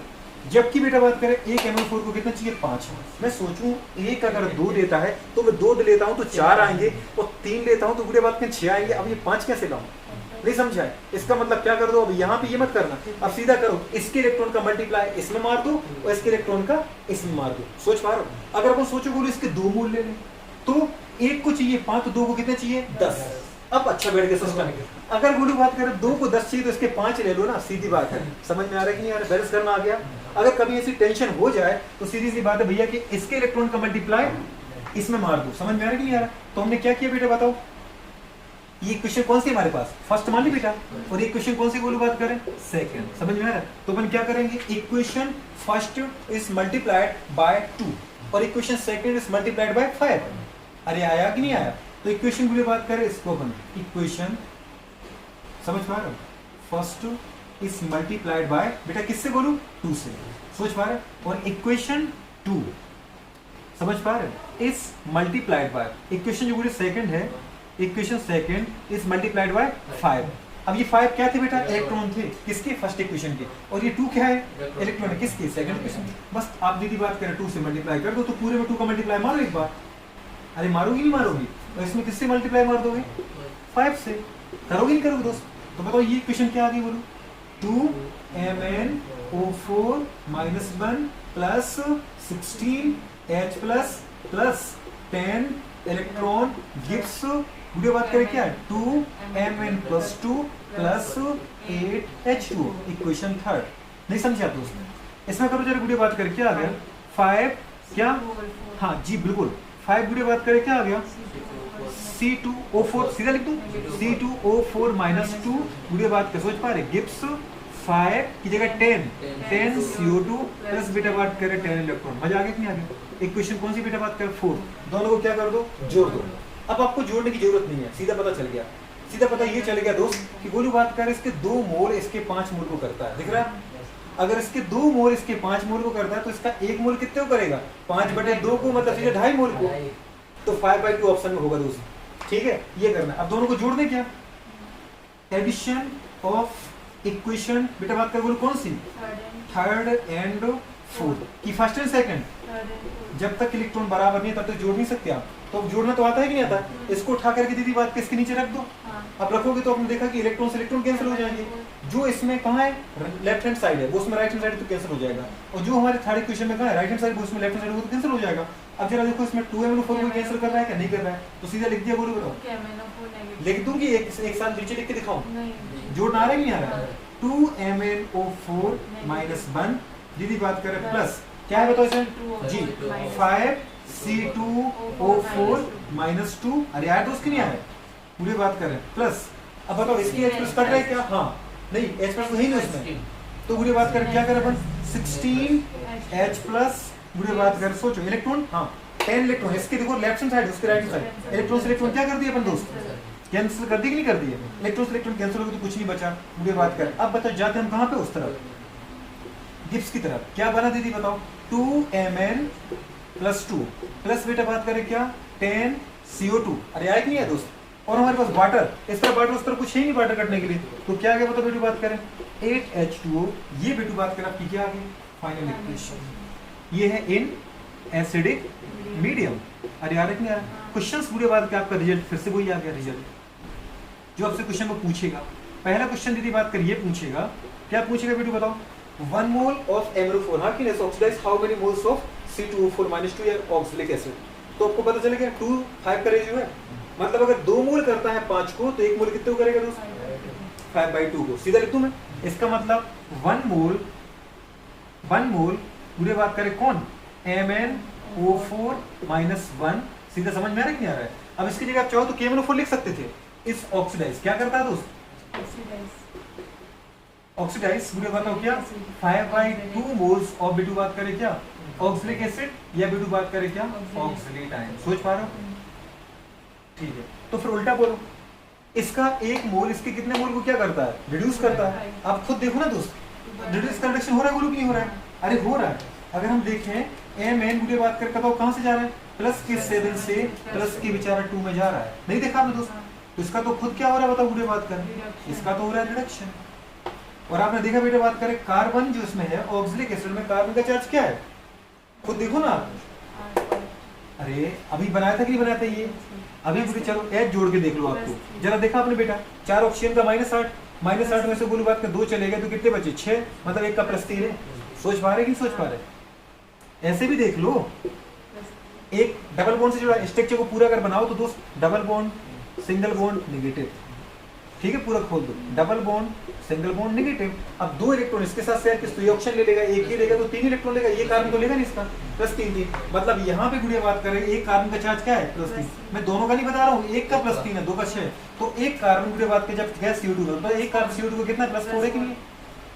जबकि बेटा बात करें एक MnO4 को कितना चाहिए? 5। मैं सोचूं एक अगर 2 देता है तो मैं 2 लेता हूं तो 4 आएंगे, और 3 लेता हूं तो बुढ़े बात में 6 आएंगे। अब ये 5 कैसे लाऊं? नहीं समझा है? इसका मतलब क्या कर दो, अब यहाँ पे ये मत करना, अब सीधा करो इसके इलेक्ट्रॉन का मल्टीप्लाई इसमें मार दो और इसके इलेक्ट्रॉन का इसमें मार दो। सोच पा रहे हो? अगर अपन सोचो बोलो इसके 2 मूल ले लें तो एक को चाहिए 5 तो 2 को कितने चाहिए? 10। अब अच्छा बैठ गया सिस्टम। अगर बोलो बात करें 2 को 10 चाहिए तो इसके 5 ले लो ना, सीधी बात है। समझ में आ रहा है कि नहीं आ रहा? बैलेंस करना आ गया। अगर कभी ऐसी टेंशन हो जाए तो सीधी सी बात है भैया कि इसके इलेक्ट्रॉन का मल्टीप्लाई इसमें मार दो। समझ में आ रहा है कि नहीं आ रहा? तो हमने क्या किया बेटा बताओ? ये इक्वेशन कौन सी हमारे पास, फर्स्ट मान ली बेटा, और ये इक्वेशन कौन सी बोलो बात करें, सेकंड। समझ में आ रहा है? तो अपन क्या करेंगे, equation first is multiplied by 2 और equation second is multiplied by 5। अरे आया कि नहीं आया? तो इक्वेशन बोले बात करें इसको अपन, इक्वेशन समझ पा रहे हो, फर्स्ट इज मल्टीप्लाइड बाय बेटा किससे बोलूं, 2 से। समझ पा रहे हो? और इक्वेशन 2 समझ पा रहे हो, इज मल्टीप्लाइड बाय इक्वेशन जो बोले सेकंड है, equation second is multiplied by 5। अब ये 5 क्या थे बेटा, इलेक्ट्रॉन थे किसके, फर्स्ट इक्वेशन के, और ये 2 क्या है, इलेक्ट्रॉन है किसके, सेकंड इक्वेशन। बस आप दीदी बात करें 2 से मल्टीप्लाई कर दो तो पूरे में 2 का मल्टीप्लाई मारो एक बार। अरे मारोगी नहीं मारोगी, तो इसमें किससे मल्टीप्लाई मार दोगे, 5 से। करोगे नहीं करोगे दोस्त? तो बताओ ये इक्वेशन क्या आ गई बोलो, 2MnO4 -1 plus 16H plus 10 electron gives, video बात करें क्या, 2Mn+2 plus 8H2, equation third. नहीं समझे आप दोस्त? इसमें करो जरा, वीडियो बात करें क्या आ गया, 5 क्या, हाँ जी बिल्कुल 5, वीडियो बात करें क्या आ गया, C2O4, सीधा लिख दूं, C2O4 -2, वीडियो बात कर, सोच पा रहे, गिव्स 5 की जगह 10 CO2 प्लस बेटा बात करें 10 इलेक्ट्रॉन। मजा आ गया कि नहीं आ गया? इक्वेशन कौन सी बेटा बात करें, 4। दोनों को क्या कर दो, जोड़ दो। अब आपको जोड़ने की जरूरत नहीं है, सीधा पता चल गया, सीधा पता ये चल गया दोस्त कि गोलू बात कर इसके 2 मोल इसके 5 मोल को करता है, दिख रहा है? अगर इसके 2 मोल इसके 5 मोल को करता है तो इसका 1 मोल कितने को करेगा, 5/2 को, मतलब सीधे 2.5 मोल को। तो 5/2 ऑप्शन में होगा दोस्त, ठीक है? ये करना। अब दोनों को जोड़ दें क्या, एडिशन ऑफ इक्वेशन बेटा बात कर बोलो कौन सी, थर्ड एंड फोर्थ की, फर्स्ट एंड सेकंड। जब तक इलेक्ट्रॉन बराबर नहीं है तब तक जोड़ नहीं सकते आप। तो जोड़ना तो आता है कि नहीं आता? इसको उठा करके दीदी बात किसके नीचे रख दो। अब रखोगे तो आपने देखा कि इलेक्ट्रॉन से इलेक्ट्रॉन कैंसिल हो जाएंगे। जो इसमें कहाँ है, लेफ्ट हैंड साइड है, वो उसमें राइट हैंड साइड तो कैंसिल हो जाएगा। और जो हमारे थर्ड इक्वेशन में कहाँ है, राइट हैंड साइड, वो उसमें लेफ्ट हैंड साइड, वो तो कैंसिल हो जाएगा। अब जरा देखो इसमें 2MnO4 को कैंसिल कर रहा है क्या, नहीं कर रहा है, तो सीधा लिख दिया, बोलो बताओ। लिख दूंगी एक साथ नीचे लिख के दिखाऊं, जोड़ना आ रहा है नहीं आ रहा है। 2MnO4 -1 दीदी बात करें प्लस क्या है बताओ इसमें जी, 5C2O4 -2। अरे यार दोस्त की नहीं आया, पूरी बात करें प्लस। अब बताओ इसकी H+ कट रहा है क्या, हाँ नहीं H+ तो है ही नहीं उसमें, तो पूरी बात करें क्या करें अपन, 16H+। पूरी बात करें सोचो इलेक्ट्रॉन, हाँ 10 इलेक्ट्रॉन, इसके देखो लेफ्ट हैंड साइड, उसके राइट हैंड साइड, इलेक्ट्रॉन से इलेक्ट्रॉन क्या कर दिया अपन दोस्त, कैंसिल कर दी कि नहीं कर दी है? इलेक्ट्रॉन से इलेक्ट्रॉन कैंसिल हो गया तो कुछ नहीं बचा। पूरी बात करें अब बताओ जाते हम कहाँ पे, उस तरफ गिब्स की तरफ। क्या बना दीदी बताओ, 2Mn+2 प्लस बेटा बात करें क्या, 10CO2। अरे आया कि नहीं है दोस्त? और हमारे पास वाटर, इस तरफ वाटर उस तरफ कुछ है ही नहीं वाटर कटने के लिए, तो क्या आ गया बताओ बेटू बात करें, 8H2O। ये बेटू बात करें आपकी क्या आ गई, फाइनल इक्वेशन। ये है इन एसिडिक मीडियम। अरे यार नहीं यार क्वेश्चंस पूरे बात का आपका रिजल्ट फिर से वही आ गया रिजल्ट जो आपसे क्वेश्चन में पूछेगा। पहला क्वेश्चन दीदी बात करिए पूछेगा, क्या पूछेगा बेटू बताओ, 1 मोल ऑफ MnO4 हाँ कि oxidise how many moles of C2O4 -2 या ऑक्सैलिक एसिड। तो आपको पता चलेगा 2 5 का रेशियो है, मतलब अगर 2 मोल करता है 5 को तो 1 मोल कितने को करेगा दोस्त, 5/2 को। सीधा लिख दूं मैं, इसका मतलब 1 मोल पूरे बात करें कौन, MnO4 -1। सीधा समझ में आ रहा है कि नहीं आ रहा है? अब इसकी जगह आप चाहो तो KMnO4 लिख सकते थे। इस ऑक्सीडाइज क्या करता है दोस्त, ऑक्सीडाइज पूरे बताओ क्या, 5/2 मोल्स ऑफ बेटू बात करें क्या, ऑक्सैलिक एसिड या बेटू बात करें क्या, ऑक्सैलेट आयन। सोच पा रहे हो? ठीक है, तो फिर उल्टा बोलो, इसका 1 मोल इसके कितने मोल को क्या करता है, रिड्यूस करता है। आप खुद देखो ना दोस्त, रिड्यूस का रिडक्शन हो रहा है ग्रुप नहीं हो रहा है? अरे हो रहा है। अगर हम देखें Mn पूरे बात करके बताओ कहां से जा रहा है, प्लस के 7 से प्लस के बेचारा 2 में जा रहा है। नहीं देखा आपने दोस्त? तो इसका तो खुद क्या हो रहा है बताओ पूरे बात कर, इसका तो हो रहा है रिडक्शन। और आपने देखा बेटा बात करें कार्बन जो इसमें है ऑक्सैलिक एसिड में, कार्बन का चार्ज क्या है, खुद देखो ना आप। अरे अभी बनाया था कि नहीं बनाया था ये, अभी पूरी चलो H जोड़ के देख लो आपको जरा, देखा आपने बेटा 4 ऑक्सीजन का -8 में से बोलो बात का 2 चले गए तो कितने बचे, 6, मतलब 1 का +3 है। सोच पा रहे कि नहीं सोच पा रहे? ऐसे भी देख लो, एक डबल बॉन्ड से जुड़ा स्ट्रक्चर को पूरा अगर बनाओ तो दोस्त double bond, single bond, negative, ठीक है, पूरा खोल दो, double bond, single bond, negative. अब 2 इलेक्ट्रॉन इसके साथ शेयर किस, तो ये ऑप्शन ले लेगा, एक ही लेगा तो 3 इलेक्ट्रॉन लेगा, ये कार्बन तो लेगा नहीं इसका, +3, मतलब यहाँ पे गुड़िया बात करें एक कार्बन का चार्ज क्या है, +3। मैं दोनों का नहीं बता रहा हूँ, एक का +3 है, 2 का 6, तो एक कार्बन गुड़िया बात करें जब गैस CO2 तो एक कार्बन CO2 को कितना +4 है कि नहीं।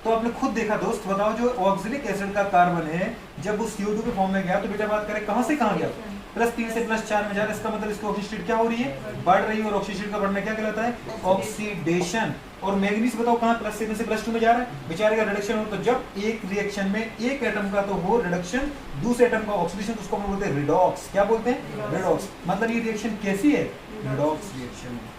तो आपने खुद देखा दोस्त, बताओ जो ऑक्सिलिक एसिड का कार्बन है जब वो CO2 के फॉर्म में गया तो बेटा बात करें कहाँ से कहाँ गया, +3 से +4 में जा रहा है, इसका मतलब इसकी ऑक्सीडेशन क्या हो रही है, बढ़ रही है, और ऑक्सीडेशन का बढ़ना क्या कहलाता है, ऑक्सीडेशन। और मैग्नीज बताओ कहाँ +7 से +2 में जा रहा है, बेचारे का रिडक्शन हो, तो जब एक रिएक्शन में एक एटम का तो हो रिडक्शन, दूसरे एटम का ऑक्सीडेशन, तो उसको हम बोलते हैं रिडॉक्स। क्या बोलते हैं, रिडॉक्स। मतलब ये रिएक्शन कैसी है, रिडॉक्स रिएक्शन है।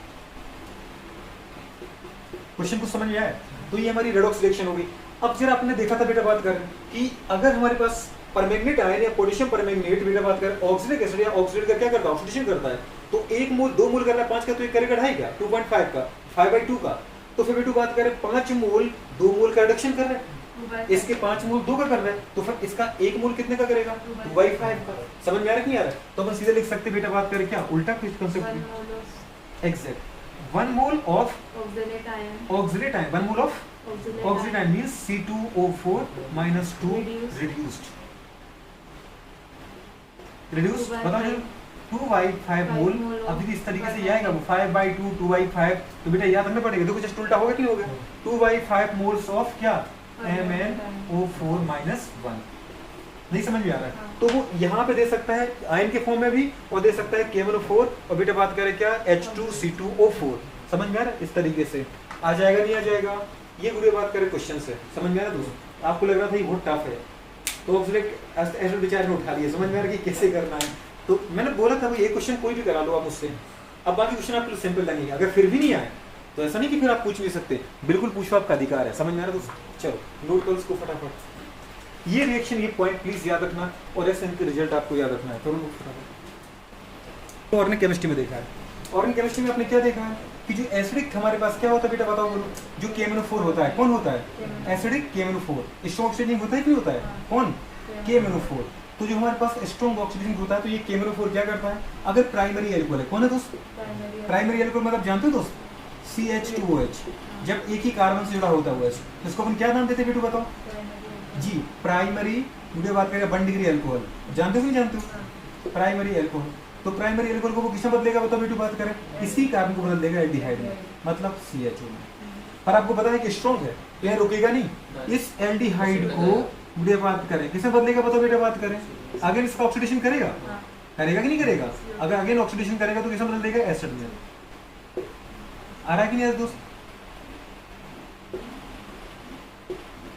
क्वेश्चन को समझ में आया, तो ये हमारी रेडॉक्स रिएक्शन होगी। अब जरा आपने देखा था बेटा बात करें कि अगर हमारे पास परमैंगनेट आयन या पोटेशियम परमैंगनेट बेटा बात करें ऑक्सिलिक एसिड या ऑक्सीडेट का क्या करता है, ऑक्सीडेशन करता है, तो 1 मोल 2 मोल कर रहा है 5 का, तो ये करेगा 2.5 का, 2.5 का, 5/2 का, तो फिर बेटा बात करें 5 मोल 2 मोल का रिडक्शन कर रहा है, इसके 5 मोल 2 का कर रहा है, तो फिर इसका 1 मोल कितने का करेगा, 2/5 का। समझ में आ रहा है कि नहीं आ रहा है, तो अपन सीधे लिख सकते बेटा बात करें क्या, उल्टा कुछ concept, exact 1 mole of oxalate ion, 1 mole of oxidate ion means C2O4 - 2 reduced बताओ जो 2/5 मोल। अभी भी इस तरीके से ये आएगा, वो 5/2 2/5, तो बेटा याद रखना पड़ेगा, देखो जस्ट उल्टा होगा कि होगा, 2/5 मोल्स ऑफ क्या, MnO4 - 1। नहीं समझ में आ रहा है, तो वो यहाँ पे दे सकता है आयन के फॉर्म में भी, और दे सकता है KMnO4, और बेटा बात करें क्या, H2C2O4। समझ में आ रहा है, इस तरीके से आ जाएगा, नहीं आ जाएगा, ये पूरी बात करें क्वेश्चन से। समझ में आ रहा दोस्तों, आपको लग रहा था ये बहुत टफ है, तो ऑक्सिलेट एसिड विचार में उठा लिया, समझ में आ रहा है कि कैसे करना है। तो मैंने बोला था वो ये क्वेश्चन कोई भी करा लो आप मुझसे, अब बाकी क्वेश्चन आपके सिंपल लगेंगे, अगर फिर भी नहीं आए तो ऐसा नहीं कि फिर आप पूछ नहीं सकते, बिल्कुल पूछो, आपका अधिकार है। समझ में आ रहा दोस्तों, चलो नोट करो इसको फटाफट, ये रिएक्शन ये पॉइंट प्लीज याद रखना, और ऐसे इनके रिजल्ट आपको याद रखना है। तो ऑर्गेनिक केमिस्ट्री में देखा है, ऑर्गेनिक केमिस्ट्री में आपने क्या देखा है कि जो एसिडिक हमारे पास क्या होता है बेटा बताओ बोलो, जो KMnO4 होता है, कौन होता है, एसिडिक KMnO4, स्ट्रॉन्ग ऑक्सीडेशन होता है, क्यों होता है, कौन, KMnO4। तो जो हमारे पास स्ट्रॉन्ग ऑक्सीडेशन होता है, तो ये KMnO4 क्या करता है, अगर प्राइमरी एल्कोहल है, कौन है दोस्त, प्राइमरी एल्कोहल मतलब जानते हो दोस्त, CH2OH, जब एक ही कार्बन से जुड़ा होता है तो इसको अपन क्या नाम देते हैं बेटू बताओ जी, प्राइमरी, मुझे बात करेगा 1 डिग्री एल्कोहल, जानते हो नहीं जानते हो, प्राइमरी एल्कोहल। तो प्राइमरी एल्कोहल को वो किसमें बदलेगा बताओ बेटू बात करें, इसी कार्बन को बदल देगा एल्डिहाइड में, मतलब CHO में। पर आपको पता है कि स्ट्रॉन्ग है, तो यहाँ रुकेगा नहीं, इस एल्डिहाइड को मुझे बात करें किससे बदलेगा बताओ बेटा बात करें, अगेन इसका ऑक्सीडेशन करेगा, करेगा कि नहीं करेगा, अगर अगेन ऑक्सीडेशन करेगा तो किसमें बदल देगा, एसिड में। आ रहा है कि नहीं दोस्त,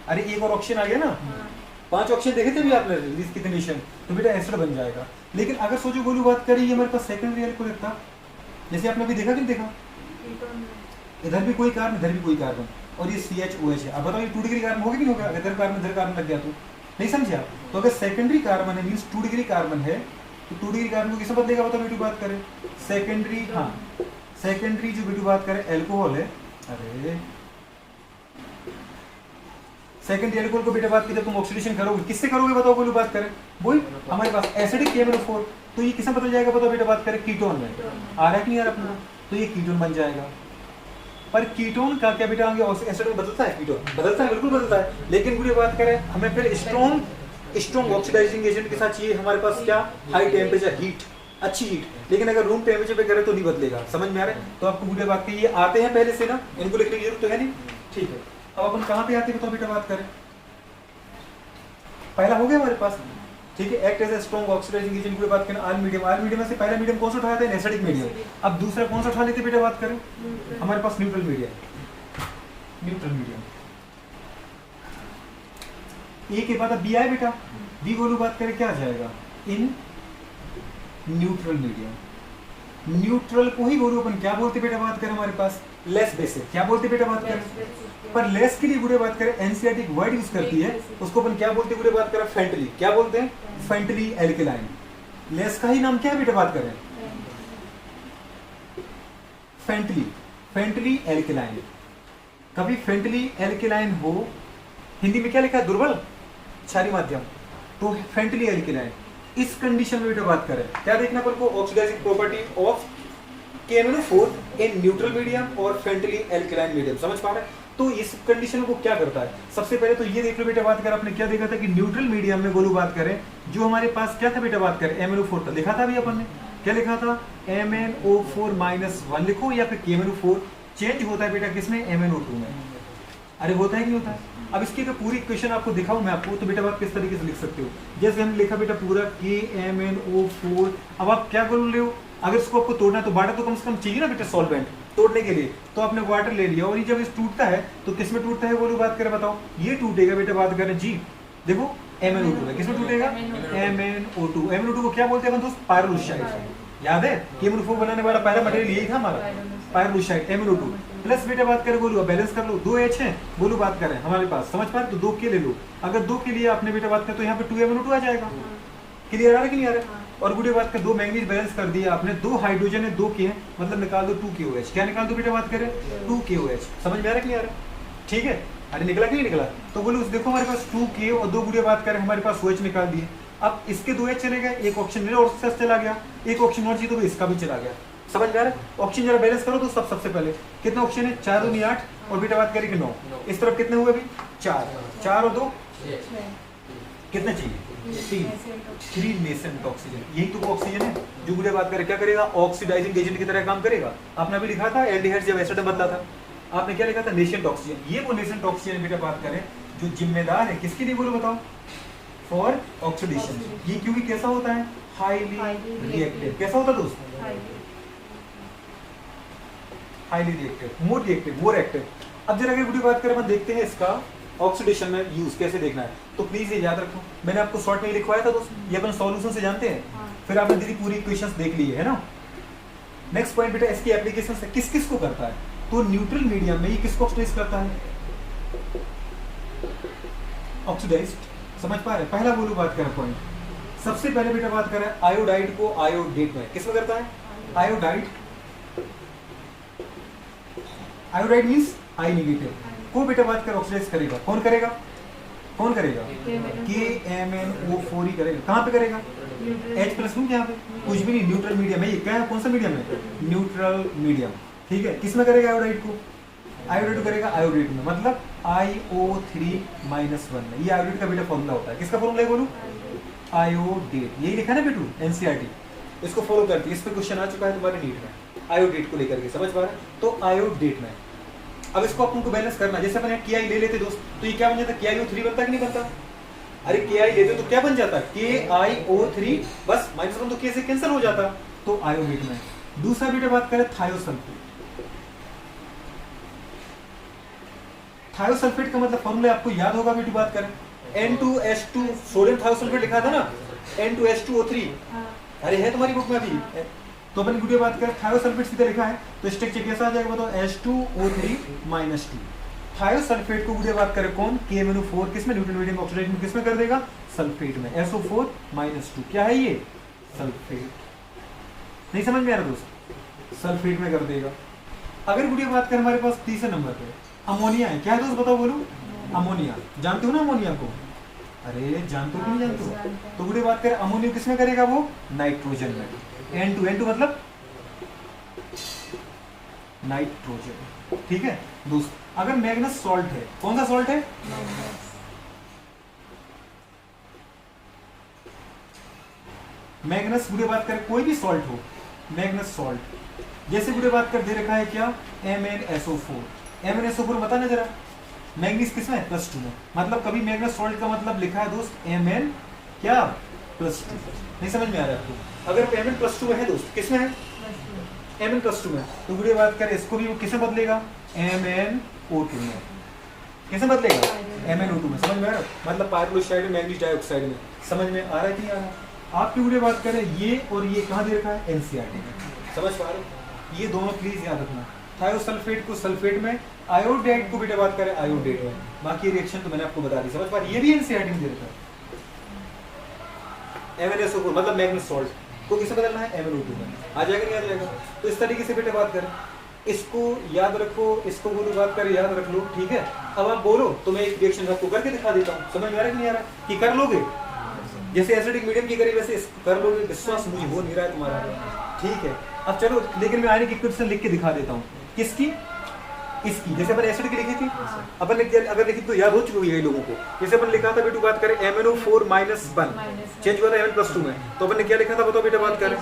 अरे एक और ऑप्शन आ गया ना, 5 ऑप्शन देखे थे भी आपने रिलीज की कंडीशन, तो बेटा एसिड बन जाएगा। लेकिन अगर सोचो गोलू बात करें, ये हमारे पास सेकेंडरी एल्कोहल था, जैसे आपने अभी देखा कि नहीं देखा, इधर भी कोई कार्बन इधर भी कोई कार्बन, और ये CHOH है। अब बताओ ये 2 डिग्री कार्बन होगा कि नहीं होगा, इधर कार्बन लग गया तो नहीं समझे आप। तो अगर सेकेंडरी कार्बन है मींस 2 डिग्री कार्बन है, तो 2 डिग्री कार्बन को किससे बदलेगा बताओ बेटू बात करें, सेकेंडरी, हाँ सेकेंडरी जो बेटू बात करें एल्कोहल है, अरे सेकेंडरी एल्कोहल को बेटा बात की जब तुम ऑक्सीडेशन करोगे किससे करोगे बताओ बोलो बात करें, वही हमारे पास एसिडिक KMnO4, तो ये किसमें बदल जाएगा बताओ बेटा बात करें, कीटोन में। आ रहा है कि नहीं आ रहा अपना, तो ये कीटोन बन जाएगा। पर कीटोन का क्या बेटा आगे एसिड में बदलता है, कीटोन बदलता है, बिल्कुल बदलता है, लेकिन पूरी बात करें हमें फिर स्ट्रॉन्ग ऑक्सीडाइजिंग एजेंट के साथ चाहिए हमारे पास क्या, हाई टेम्परेचर हीट, अच्छी हीट। लेकिन अगर रूम टेम्परेचर पे करें तो नहीं बदलेगा। समझ में आ रहा है, तो आपको पूरी बात की ये आते हैं पहले से ना, इनको लिखने की जरूरत तो है नहीं, ठीक है। अब अपन कहाँ पे आते हैं बताओ बेटा बात करें, पहला हो गया हमारे पास, ठीक है, act as a strong oxidising agent की बात करें, आल मीडियम में से पहला मीडियम कौन सा उठाया था, एसिडिक मीडियम। अब दूसरा कौन सा उठा लेते बेटा बात करें, हमारे पास न्यूट्रल मीडियम। ए के बाद अब बी आए बेटा, बी बोलो बात करें क्या आ जाएगा, इन न्यूट्रल मीडियम। न्यूट्रल को ही बोलो अपन क्या बोलते बेटा बात करें, हमारे पास लेस बेसिक, क्या बोलते बेटा बात करें, पर लेस के लिए बुरे बात करें एनसीईआरटी वर्ड यूज करती है, उसको अपन क्या बोलते बुरे बात करें, फेंटली, क्या बोलते हैं, फेंटली एल्केलाइन। लेस का ही नाम क्या है बेटा बात करें, फेंटली एल्केलाइन। कभी फेंटली एल्केलाइन हो, हिंदी में क्या लिखा है, दुर्बल क्षारीय माध्यम, तो फेंटली एल्केलाइन। इस कंडीशन में बेटा बात करें क्या देखना पर को, oxidising property of KMnO4 in neutral medium और फ्रेंडली एल्कलाइन मीडियम। समझ पा रहे हैं? तो इस कंडीशन में वो क्या करता है, सबसे पहले तो ये देख लो बेटा, बात करें आपने क्या देखा था कि न्यूट्रल मीडियम में गोलू बात करें जो हमारे पास क्या था बेटा, बात करें MnO4 था, लिखा था अभी अपन ने, क्या लिखा था, MnO4-1 लिखो, या फिर KMnO4 चेंज होता है बेटा किसमें, MnO2 में। अरे होता है कि नहीं होता है? अब इसकी अगर पूरी इक्वेशन आपको दिखाऊं मैं आपको, तो बेटा आप किस तरीके से लिख सकते हो, जैसे हमने लिखा बेटा पूरा KMnO4। अब आप क्या कर रहे हो, अगर इसको आपको तोड़ना है तो वाटर तो कम से कम चाहिए ना बेटा सॉल्वेंट तोड़ने के लिए, तो आपने वाटर ले लिया, और ये जब इस टूटता है तो किस में टूटता है बोलो, बात करें बताओ, ये टूटेगा बेटा, बात करें जी, देखो MnO2 में, किसमें टूटेगा, MnO2। MnO2 को क्या बोलते हैं दोस्त, पायरोलुसाइड। याद है KMnO4 बनाने वाला पहला मटेरियल यही था हमारा, पायरोलुसाइड MnO2 प्लस बेटा बात करें बोलो, बैलेंस कर लो, 2 H है बोलो, बात करें हमारे पास, समझ पा रहे, तो 2 के ले लो, अगर 2 के लिए आपने बेटा बात करें तो यहाँ पे 2 MnO2 आ जाएगा। क्लियर आ रहा है कि नहीं आ रहा है? और गुड़े बात कर 2 मैंगनीज बैलेंस कर दिया आपने, 2 हाइड्रोजन है 2 के हैं, मतलब निकाल दो 2KOH। क्या निकाल दो बेटा, बात करें 2KOH। समझ में आ रहा है कि नहीं आ रहा? ठीक है, अरे निकला कि नहीं निकला? तो बोलो देखो हमारे पास 2K और 2 गुड़े बात करें हमारे पास OH निकाल दिए। अब इसके 2 H चले गए, एक ऑप्शन मेरा और चला गया, एक ऑप्शन और जी तो इसका भी चला गया। समझ में आ रहा है? ऑप्शन जरा बैलेंस करो तो सबसे पहले कितना ऑप्शन है, 4 दूनी 8 और बेटा बात करें कि 9, इस तरफ कितने हुए अभी 4 और 2 कितने चाहिए, 3 नेसेंट ऑक्सीजन। यही तो ऑक्सीजन है जो गुड़े बात करें क्या करेगा, ऑक्सीडाइजिंग एजेंट की तरह काम करेगा। आपने अभी लिखा था एल्डिहाइड जब एसिड बदला था, आपने क्या लिखा था, नेसेंट ऑक्सीजन। ये वो नेसेंट ऑक्सीजन बेटा बात करें जो जिम्मेदार है किसके लिए बोलो बताओ, फॉर ऑक्सीडेशन। ये क्योंकि कैसा होता है, हाईली रिएक्टिव। कैसा होता है दोस्त, highly reactive, more reactive, more active. अब जरा अगर गुड़ी बात करें हम देखते हैं इसका ऑक्सीडेशन में यूज कैसे देखना है, तो प्लीज ये याद रखो, मैंने आपको शॉर्ट में लिखवाया था दोस्त, ये अपन सॉल्यूशन से जानते हैं। फिर आपने दीदी पूरी इक्वेशंस देख ली है ना। नेक्स्ट पॉइंट बेटा, इसकी एप्लीकेशन से किस किस को करता है, तो न्यूट्रल मीडियम में ये किसको ऑक्सीडाइज करता है, ऑक्सीडाइज्ड। समझ पा रहे? पहला बोलो बात करें पॉइंट, सबसे पहले बेटा बात करें आयोडाइड को आयोडेट में किसमें करता है, iodide. Iodide means I negative को बेटा बात कर ऑक्सीडाइज करेगा, कौन करेगा, कौन करेगा, KMnO4 ही करेगा। कहाँ पे करेगा, H+ यहाँ पे, कुछ भी नहीं, न्यूट्रल मीडियम है ये। क्या है, कौन सा मीडियम है, न्यूट्रल मीडियम। ठीक है, किसमें करेगा आयोडाइड को, आयोडाइड करेगा आयोडेट में, मतलब IO3-1 में। ये आयोडेट का बेटा फॉर्मूला होता है, किसका फॉर्मूला है बोलूं, आयोडेट। यही लिखा ना बेटू NCERT, इसको फॉलो करती है, इस पे क्वेश्चन आ चुका है तुम्हारे नीट में, आयोडेट को लेकर के। समझ पा रहे हैं? तो आयोडेट में अब इसको अपन को बैलेंस करना, जैसे अपन KI ले लेते दोस्त, तो ये क्या बन जाता, KiO3 बनता कि नहीं बनता? अरे KI लेते तो क्या बन जाता, KiO3, बस -1 तो K से कैंसिल हो जाता, तो आयोडेट में। दूसरा बेटा बात करें थायोसल्फेट। थायोसल्फेट का मतलब फॉर्मूला आपको याद होगा बेटी, बात करें N2H2, सोडियम थायोसल्फेट लिखा था ना, N2H2O3। अरे है तुम्हारी बुक में अभी, तो अपन वीडियो बात करें थायोसल्फेट सीधा लिखा है, तो स्ट्रक्चर कैसा आ जाएगा बताओ, H2O3-2। थायोसल्फेट को वीडियो बात करें कौन, KMnO4 किसमें, न्यूट्रल मीडियम ऑक्सीडाइज में किसमें कर देगा, सल्फेट में, SO4-2। क्या है ये, सल्फेट। नहीं समझ में आ रहा दोस्त, सल्फेट में कर देगा। अगर वीडियो बात करें हमारे पास तीसरे नंबर पे अमोनिया है, क्या है दोस्त बताओ बोलो, अमोनिया। जानते हो ना अमोनिया को, अरे जानते हो कि नहीं जानते हो? तो वीडियो बात करें अमोनिया किसमें करेगा, वो नाइट्रोजन में। N2 मतलब नाइट्रोजन। ठीक है दोस्त, अगर मैग्नस सॉल्ट है, कौन सा सॉल्ट है, मैग्नस। बुढ़े बात करें कोई भी सॉल्ट हो, मैग्नस सॉल्ट, जैसे बुढ़े बात कर दे रखा है क्या, MnSO4। MnSO4 बताना जरा, मैग्नीज किसमें, +2 में, मतलब कभी मैग्नस सॉल्ट का मतलब लिखा है दोस्त Mn क्या +2। नहीं समझ में आ रहा है आपको? अगर Mn+2 में है दोस्त, किसमें है, Mn+2 में, तो बुढ़े बात करें इसको भी वो किसमें बदलेगा, MnO2 में। किसमें बदलेगा, MnO2 में। समझ में आ रहा है? मतलब पायरोलुसाइड मैग्नीज डाइऑक्साइड में। समझ में आ रहा है कि नहीं आ रहा? आपकी बुढ़े बात करें ये और ये कहाँ दे रखा है, NCERT में। समझ पा रहे हो? ये दोनों प्लीज याद रखना, थायोसल्फेट को सल्फेट में, आयोडाइड को बेटा बात करें आयोडेट में। बाकी रिएक्शन तो मैंने आपको बता दी, समझ पा रहे? ये भी NCERT में दे रखा है। MnSO4 मतलब मैग्नीज सॉल्ट को किसे बदलना है, MnO2 में। आ जाएगा नहीं आ जाएगा? तो इस तरीके से बेटा बात करें, इसको याद रखो, इसको बोलो बात करें, याद रख लो। ठीक है, अब आप बोलो तो मैं एक रिएक्शन आपको करके दिखा देता हूँ। समझ में आ रहा है कि नहीं आ रहा, कि कर लोगे, जैसे एसिडिक मीडियम की करी वैसे कर लोगे। विश्वास मुझे हो नहीं रहा है तुम्हारा। ठीक है, अब चलो, लेकिन मैं आयनिक इक्वेशन लिख के दिखा देता हूँ। किसकी? इसकी। जैसे अपन एसिड की लिखी थी, अपन अगर लिखी तो याद हो चुकी है लोगों को। जैसे अपन लिखा था बेटू, बात करें MnO4-1 चेंज हुआ था Mn+2 में, तो अपन ने क्या लिखा था बताओ बेटा, बात करें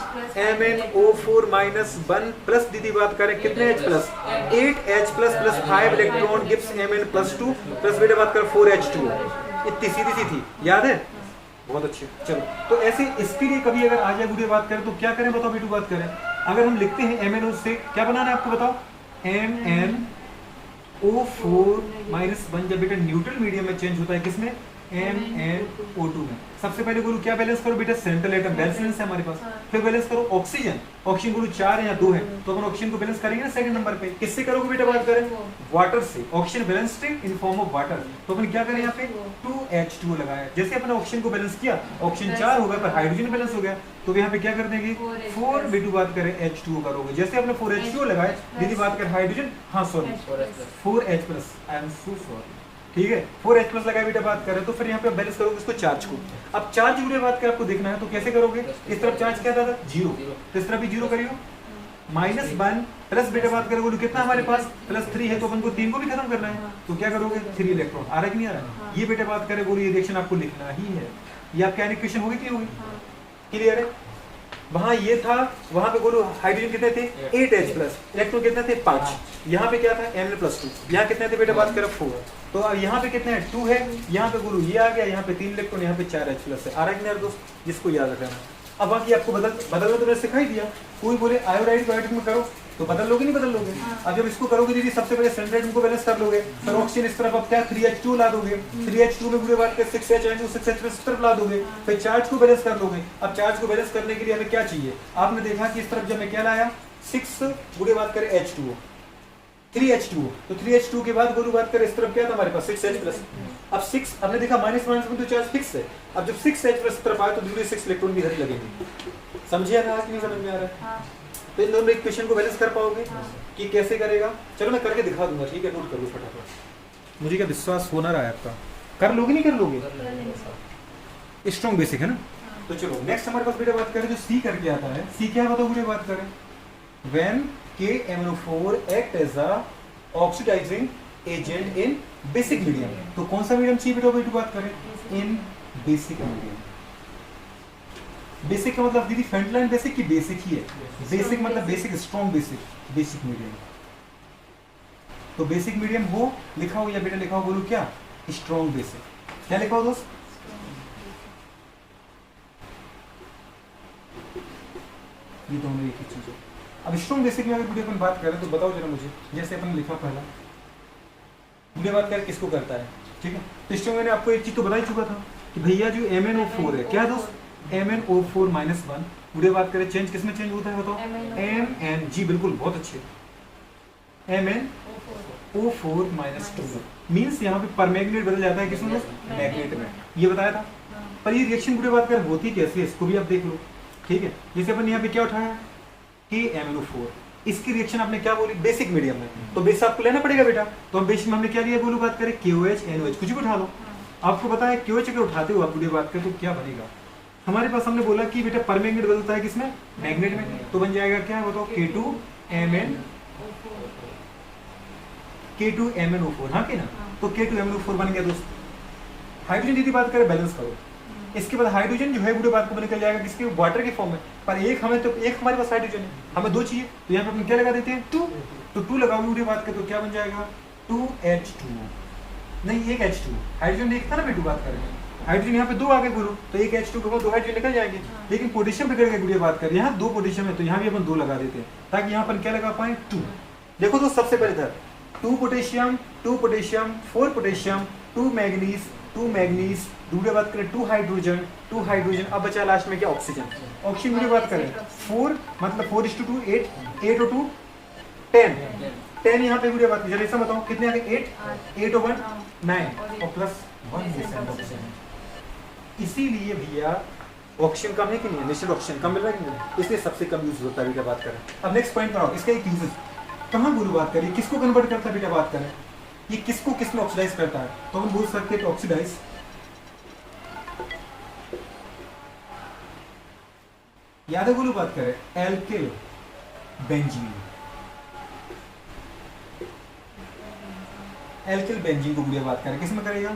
MnO4-1 प्लस दीदी बात करें कितने H plus 8H plus 5 electron gives Mn+2 plus बेटा बात करें 4H2। इतनी सीधी सी थी, याद है? बहुत अच्छे। चलो, तो ऐसे इसके लिए कभी अगर आ जाए वीडियो बात करें तो क्या करें बताओ बेटू, बात करें अगर हम लिखते हैं MnO से क्या बनाना है आपको बताओ, MnO4-1 जब बेटा न्यूट्रल मीडियम में चेंज होता है किसमें? MnO2 में। सबसे पहले बोलो क्या बैलेंस करो बेटा, सेंट्रल एटम बैलेंस है हमारे पास। फिर बैलेंस करो ऑक्सीजन, ऑक्सीजन बोलो 4 है या 2 है, तो अपन ऑक्सीजन को बैलेंस करेंगे ना सेकंड नंबर पे। किससे करोगे बेटा, बात करें वाटर से। Oxygen balanced in form of water, तो अपन क्या करें यहाँ पे 2H2 लगाया। जैसे अपन ऑक्सीजन को बैलेंस किया, ऑक्सीजन 4 हो गया पर हाइड्रोजन बैलेंस हो गया, तो यहाँ पे क्या कर देंगे 4 बेटू बात करें H2 करोगे। जैसे अपने 4H2 लगाए, दीदी बात करें हाइड्रोजन, हाँ sorry 4H plus, I am so sorry, ठीक है 4H प्लस लगाए बेटा बात करें, तो फिर यहाँ पे बैलेंस करोगे इसको चार्ज को। अब चार्ज जुड़े बात करें आपको देखना है तो कैसे करोगे, इस तरफ चार्ज क्या था 0, तो इस तरफ भी 0 करियो, -1 प्लस बेटा बात करें बोलो कितना हमारे पास +3 है, तो अपन को 3 को भी खत्म करना है, तो क्या करोगे 3 इलेक्ट्रॉन। आ रहा है कि नहीं आ रहा? ये बेटा बात करें बोलो ये रिएक्शन आपको लिखना ही है। ये आपकी आयनिक इक्वेशन होगी कि नहीं होगी? क्लियर है? वहां ये था, वहां पे बोलो हाइड्रोजन कितने थे 8H प्लस, इलेक्ट्रॉन कितने थे 5, यहाँ पे क्या था Mn+2, यहाँ कितने थे बेटा बात करें 4, तो अब यहाँ पे कितने हैं 2 है, यहाँ पे बोलो ये आ गया, यहाँ पे 3 इलेक्ट्रॉन, यहाँ पे 4H प्लस है। आ रहा है कि नहीं दोस्त? जिसको याद रखना। अब बाकी आपको बदलना तो मैंने सिखाई दिया। कोई बोले आयोडाइड बायोटिक में करो तो बदल लोगे नहीं बदल लोगे। अब जब इसको करोगे दीदी सबसे पहले सेंट्रेट को बैलेंस कर लोगे, फिर ऑक्सीजन इस तरफ अब क्या 3H2 ला दोगे, 3H2 में पूरे बात कर 6H 6H इस तरफ ला दोगे, फिर चार्ज को बैलेंस कर लोगे। अब चार्ज को बैलेंस करने के लिए हमें क्या चाहिए, आपने देखा कि इस तरफ जब मैं क्या लाया 6 पूरे बात करें H2O 3H2O, तो 3H2 के बाद गुरु बात करें इस तरफ क्या था हमारे पास 6H प्लस। अब 6 हमने देखा माइनस में तो चार्ज फिक्स है, अब जब 6H प्लस तरफ आए तो दूसरे 6 इलेक्ट्रॉन भी इधर ही लगेंगे। समझिए ना कि नहीं समझ में आ रहा है? तो इन दोनों इक्वेशन को बैलेंस कर पाओगे कि कैसे करेगा? चलो मैं करके दिखा दूंगा, ठीक है, नोट कर लो फटाफट। मुझे क्या विश्वास हो ना रहा है आपका, कर लोगे नहीं कर लोगे? स्ट्रॉन्ग बेसिक है ना। तो चलो नेक्स्ट हमारे पास बेटा बात करें जो सी करके आता है। सी क्या बताओ मुझे बात करें, when KMnO4 act as a oxidizing agent in basic medium, तो कौन सा मीडियम चाहिए बेटा बात करें, इन बेसिक मीडियम। बेसिक का मतलब दीदी फ्रंट लाइन बेसिक की बेसिक ही है, बेसिक मतलब basic strong basic, basic medium. तो बेसिक मीडियम हो लिखा हो या बेटा लिखा हो बोलो क्या, स्ट्रॉन्ग बेसिक। क्या लिखा हो दोस्त, ये दोनों एक ही चीज है। अब स्ट्रॉन्ग बेसिक में अगर वीडियो अपन बात करें तो बताओ जरा मुझे, जैसे अपन लिखा पहला वीडियो बात करें किसको करता है, ठीक है। तो स्ट्रॉन्ग मैंने आपको एक चीज तो बता ही चुका था कि भैया जो MnO4 है, क्या दोस्त MnO4-1 वीडियो बात करें चेंज किसमें चेंज होता है बताओ, Mn, जी बिल्कुल बहुत अच्छे, MnO4-2 मीन्स यहाँ पे परमैग्नेट बदल जाता है किसमें, मैग्नेट में, ये बताया था। पर ये रिएक्शन वीडियो बात करें होती कैसे है इसको भी आप देख लो, ठीक है। जैसे अपन यहाँ पे क्या उठाया KMnO4, इसकी रिएक्शन आपने क्या बोली बेसिक मीडियम में, तो बेस आपको लेना पड़ेगा बेटा, तो हम बेसिक में हमने क्या लिया बोलो बात करें KOH NOH, कुछ भी उठा लो। आपको पता है KOH अगर उठाते हो आप वीडियो बात करें तो क्या बनेगा, हमारे पास हमने बोला कि बेटा परमैग्नेट बदलता है किसमें, मैग्नेट में, तो बन जाएगा क्या बताओ K2MnO4, हाँ कि ना, तो K2MnO4 बन गया दोस्त। हाइड्रोजन दीदी बात करें बैलेंस करो, इसके बाद हाइड्रोजन जो है बूढ़े बात को निकल जाएगा किसके, वाटर के फॉर्म में, पर एक हमें तो एक हमारे पास हाइड्रोजन है, हमें 2 चाहिए, तो यहाँ पे अपन क्या लगा देते हैं 2, तो 2 लगाओगे बूढ़े बात का तो क्या बन जाएगा 2H2, नहीं एक H2, हाइड्रोजन एक था ना बेटू बात करें, हाइड्रोजन यहाँ पे 2 आ गए गुरु, तो एक H2 को 2 हाइड्रोजन निकल जाएंगे, लेकिन पोटेशियम बिगड़ गए बूढ़े बात करें, यहाँ 2 पोटेशियम है तो यहाँ भी अपन 2 लगा देते हैं ताकि यहाँ अपन क्या लगा पाए 2। देखो तो सबसे पहले था 2 पोटेशियम 4 पोटेशियम 2 मैग्नीज दूसरे बात करें 2 हाइड्रोजन, अब बचा लास्ट में क्या ऑक्सीजन। ऑक्सीजन की बात करें 4 मतलब 4:2 8 और 2 10 यहाँ पे वीडियो बात जरा ऐसा बताओ कितने आ गए 8 और 1 9 और प्लस 1 ऑक्सीजन। इसीलिए भैया ऑक्सीजन कम है कि नहीं, नेचुरल ऑक्सीजन कम मिल रहा है कि नहीं, इसलिए सबसे कम यूज होता है बेटा बात करें। अब नेक्स्ट पॉइंट पर आओ, इसका एक यूजेज कहाँ गुरु बात करें, किसको कन्वर्ट करता है बेटा बात करें, ये किसको किस में ऑक्सीडाइज करता है, तो हम बोल सकते हैं ऑक्सीडाइज याद है गुरु बात करें एल्किल बेंजीन। एल्किल बेंजीन को गुड़िया बात करें, किस में करेगा?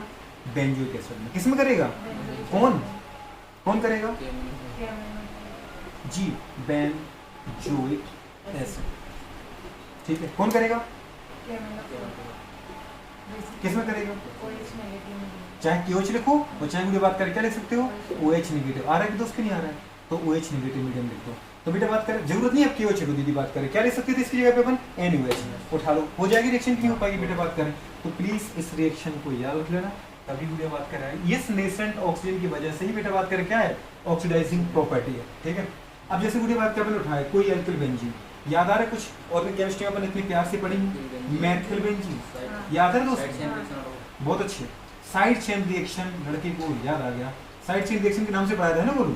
बेंजोइक एसिड में। किस में करेगा? कौन कौन करेगा? जी, बेंजोइक एसिड। ठीक है, कौन करेगा? किस में करेगा? चाहे KOH लिखो और चाहे गुड़िया बात करें क्या लिख सकते हो? OH negative. आ रहा है कि दोस्त के नहीं आ रहा है? तो OH नेगेटिव मीडियम लिख दो। तो बेटा बात करें, जरूरत नहीं है अब KOH को, दीदी बात करें क्या लिख सकते थे इसकी जगह पे अपन? NOH उठा लो, हो जाएगी रिएक्शन, क्यों हो पाएगी बेटा बात करें। तो प्लीज इस रिएक्शन को याद रख लेना, तभी गुड़िया बात कर रहा है। इस नेसेंट ऑक्सीजन की वजह से ही बेटा बात करें क्या है? ऑक्सीडाइजिंग प्रॉपर्टी है। ठीक है, अब जैसे गुड़िया बात करें उठाए कोई एल्किल बेंजीन, याद आ रहा है कुछ? और केमिस्ट्री में अपन इतनी प्यार से पढ़ी मेथिल बेंजीन, याद है दोस्त? बहुत अच्छे। साइड चेन रिएक्शन लड़के को याद आ गया, साइड चेन रिएक्शन के नाम से पढ़ाया था ना बोलू,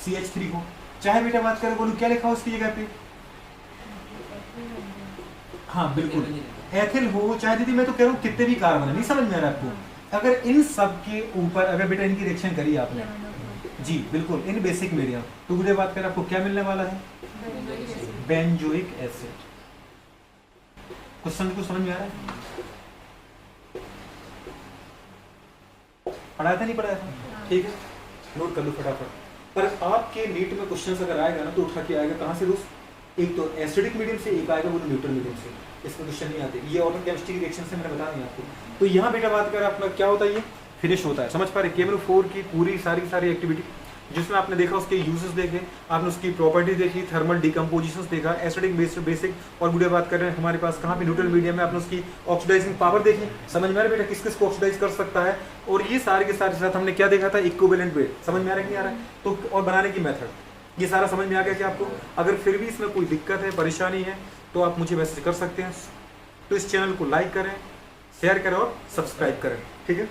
CH3 को। चाहे बेटा बात करें बोलू क्या लिखा हो उसकी जगह पे? हाँ बिल्कुल, एथिल हो, चाहे दीदी मैं तो कह रहा हूँ कितने भी कार्बन है, नहीं समझ में आ रहा आपको? अगर इन सब के ऊपर अगर बेटा इनकी रिएक्शन करी आपने, जी बिल्कुल, इन बेसिक मीडियम, तो गुड़िया बात करें आपको क्या मिलने वाला है? Benzoic acid. क्वेश्चन को समझ में आ रहा है? पढ़ाया था नहीं पढ़ाया था? ठीक है, नोट कर लो फटाफट। पर आपके नीट में क्वेश्चन अगर आएगा ना तो उठा के आएगा कहाँ से दोस्त? एक तो एसिडिक मीडियम से, एक आएगा वो न्यूट्रल मीडियम से। इसमें क्वेश्चन नहीं आते, ये ऑर्गेनिक केमिस्ट्री रिएक्शन से मैंने बता दिया आपको। तो यहाँ बेटा बात करें अपना क्या होता है, ये फिनिश होता है। समझ पा रहे? KMnO4 की पूरी सारी एक्टिविटी जिसमें आपने देखा, उसके यूजेस देखे, आपने उसकी प्रॉपर्टी देखी, थर्मल डिकम्पोजिशन देखा, एसिडिक बेसिक, और गुड़िया बात कर रहे हैं हमारे पास कहाँ पे? न्यूट्रल मीडियम में। आपने उसकी ऑक्सीडाइजिंग पावर देखी, समझ में आ रहा है बेटा किस किस को ऑक्सीडाइज कर सकता है। और ये सारे के साथ हमने क्या देखा था? Equivalent weight. समझ में आ रहा है कि नहीं आ रहा है? तो और बनाने की मेथड, ये सारा समझ में आ गया क्या आपको? अगर फिर भी इसमें कोई दिक्कत है, परेशानी है, तो आप मुझे मैसेज कर सकते हैं। तो इस चैनल को लाइक करें, शेयर करें और सब्सक्राइब करें। ठीक है।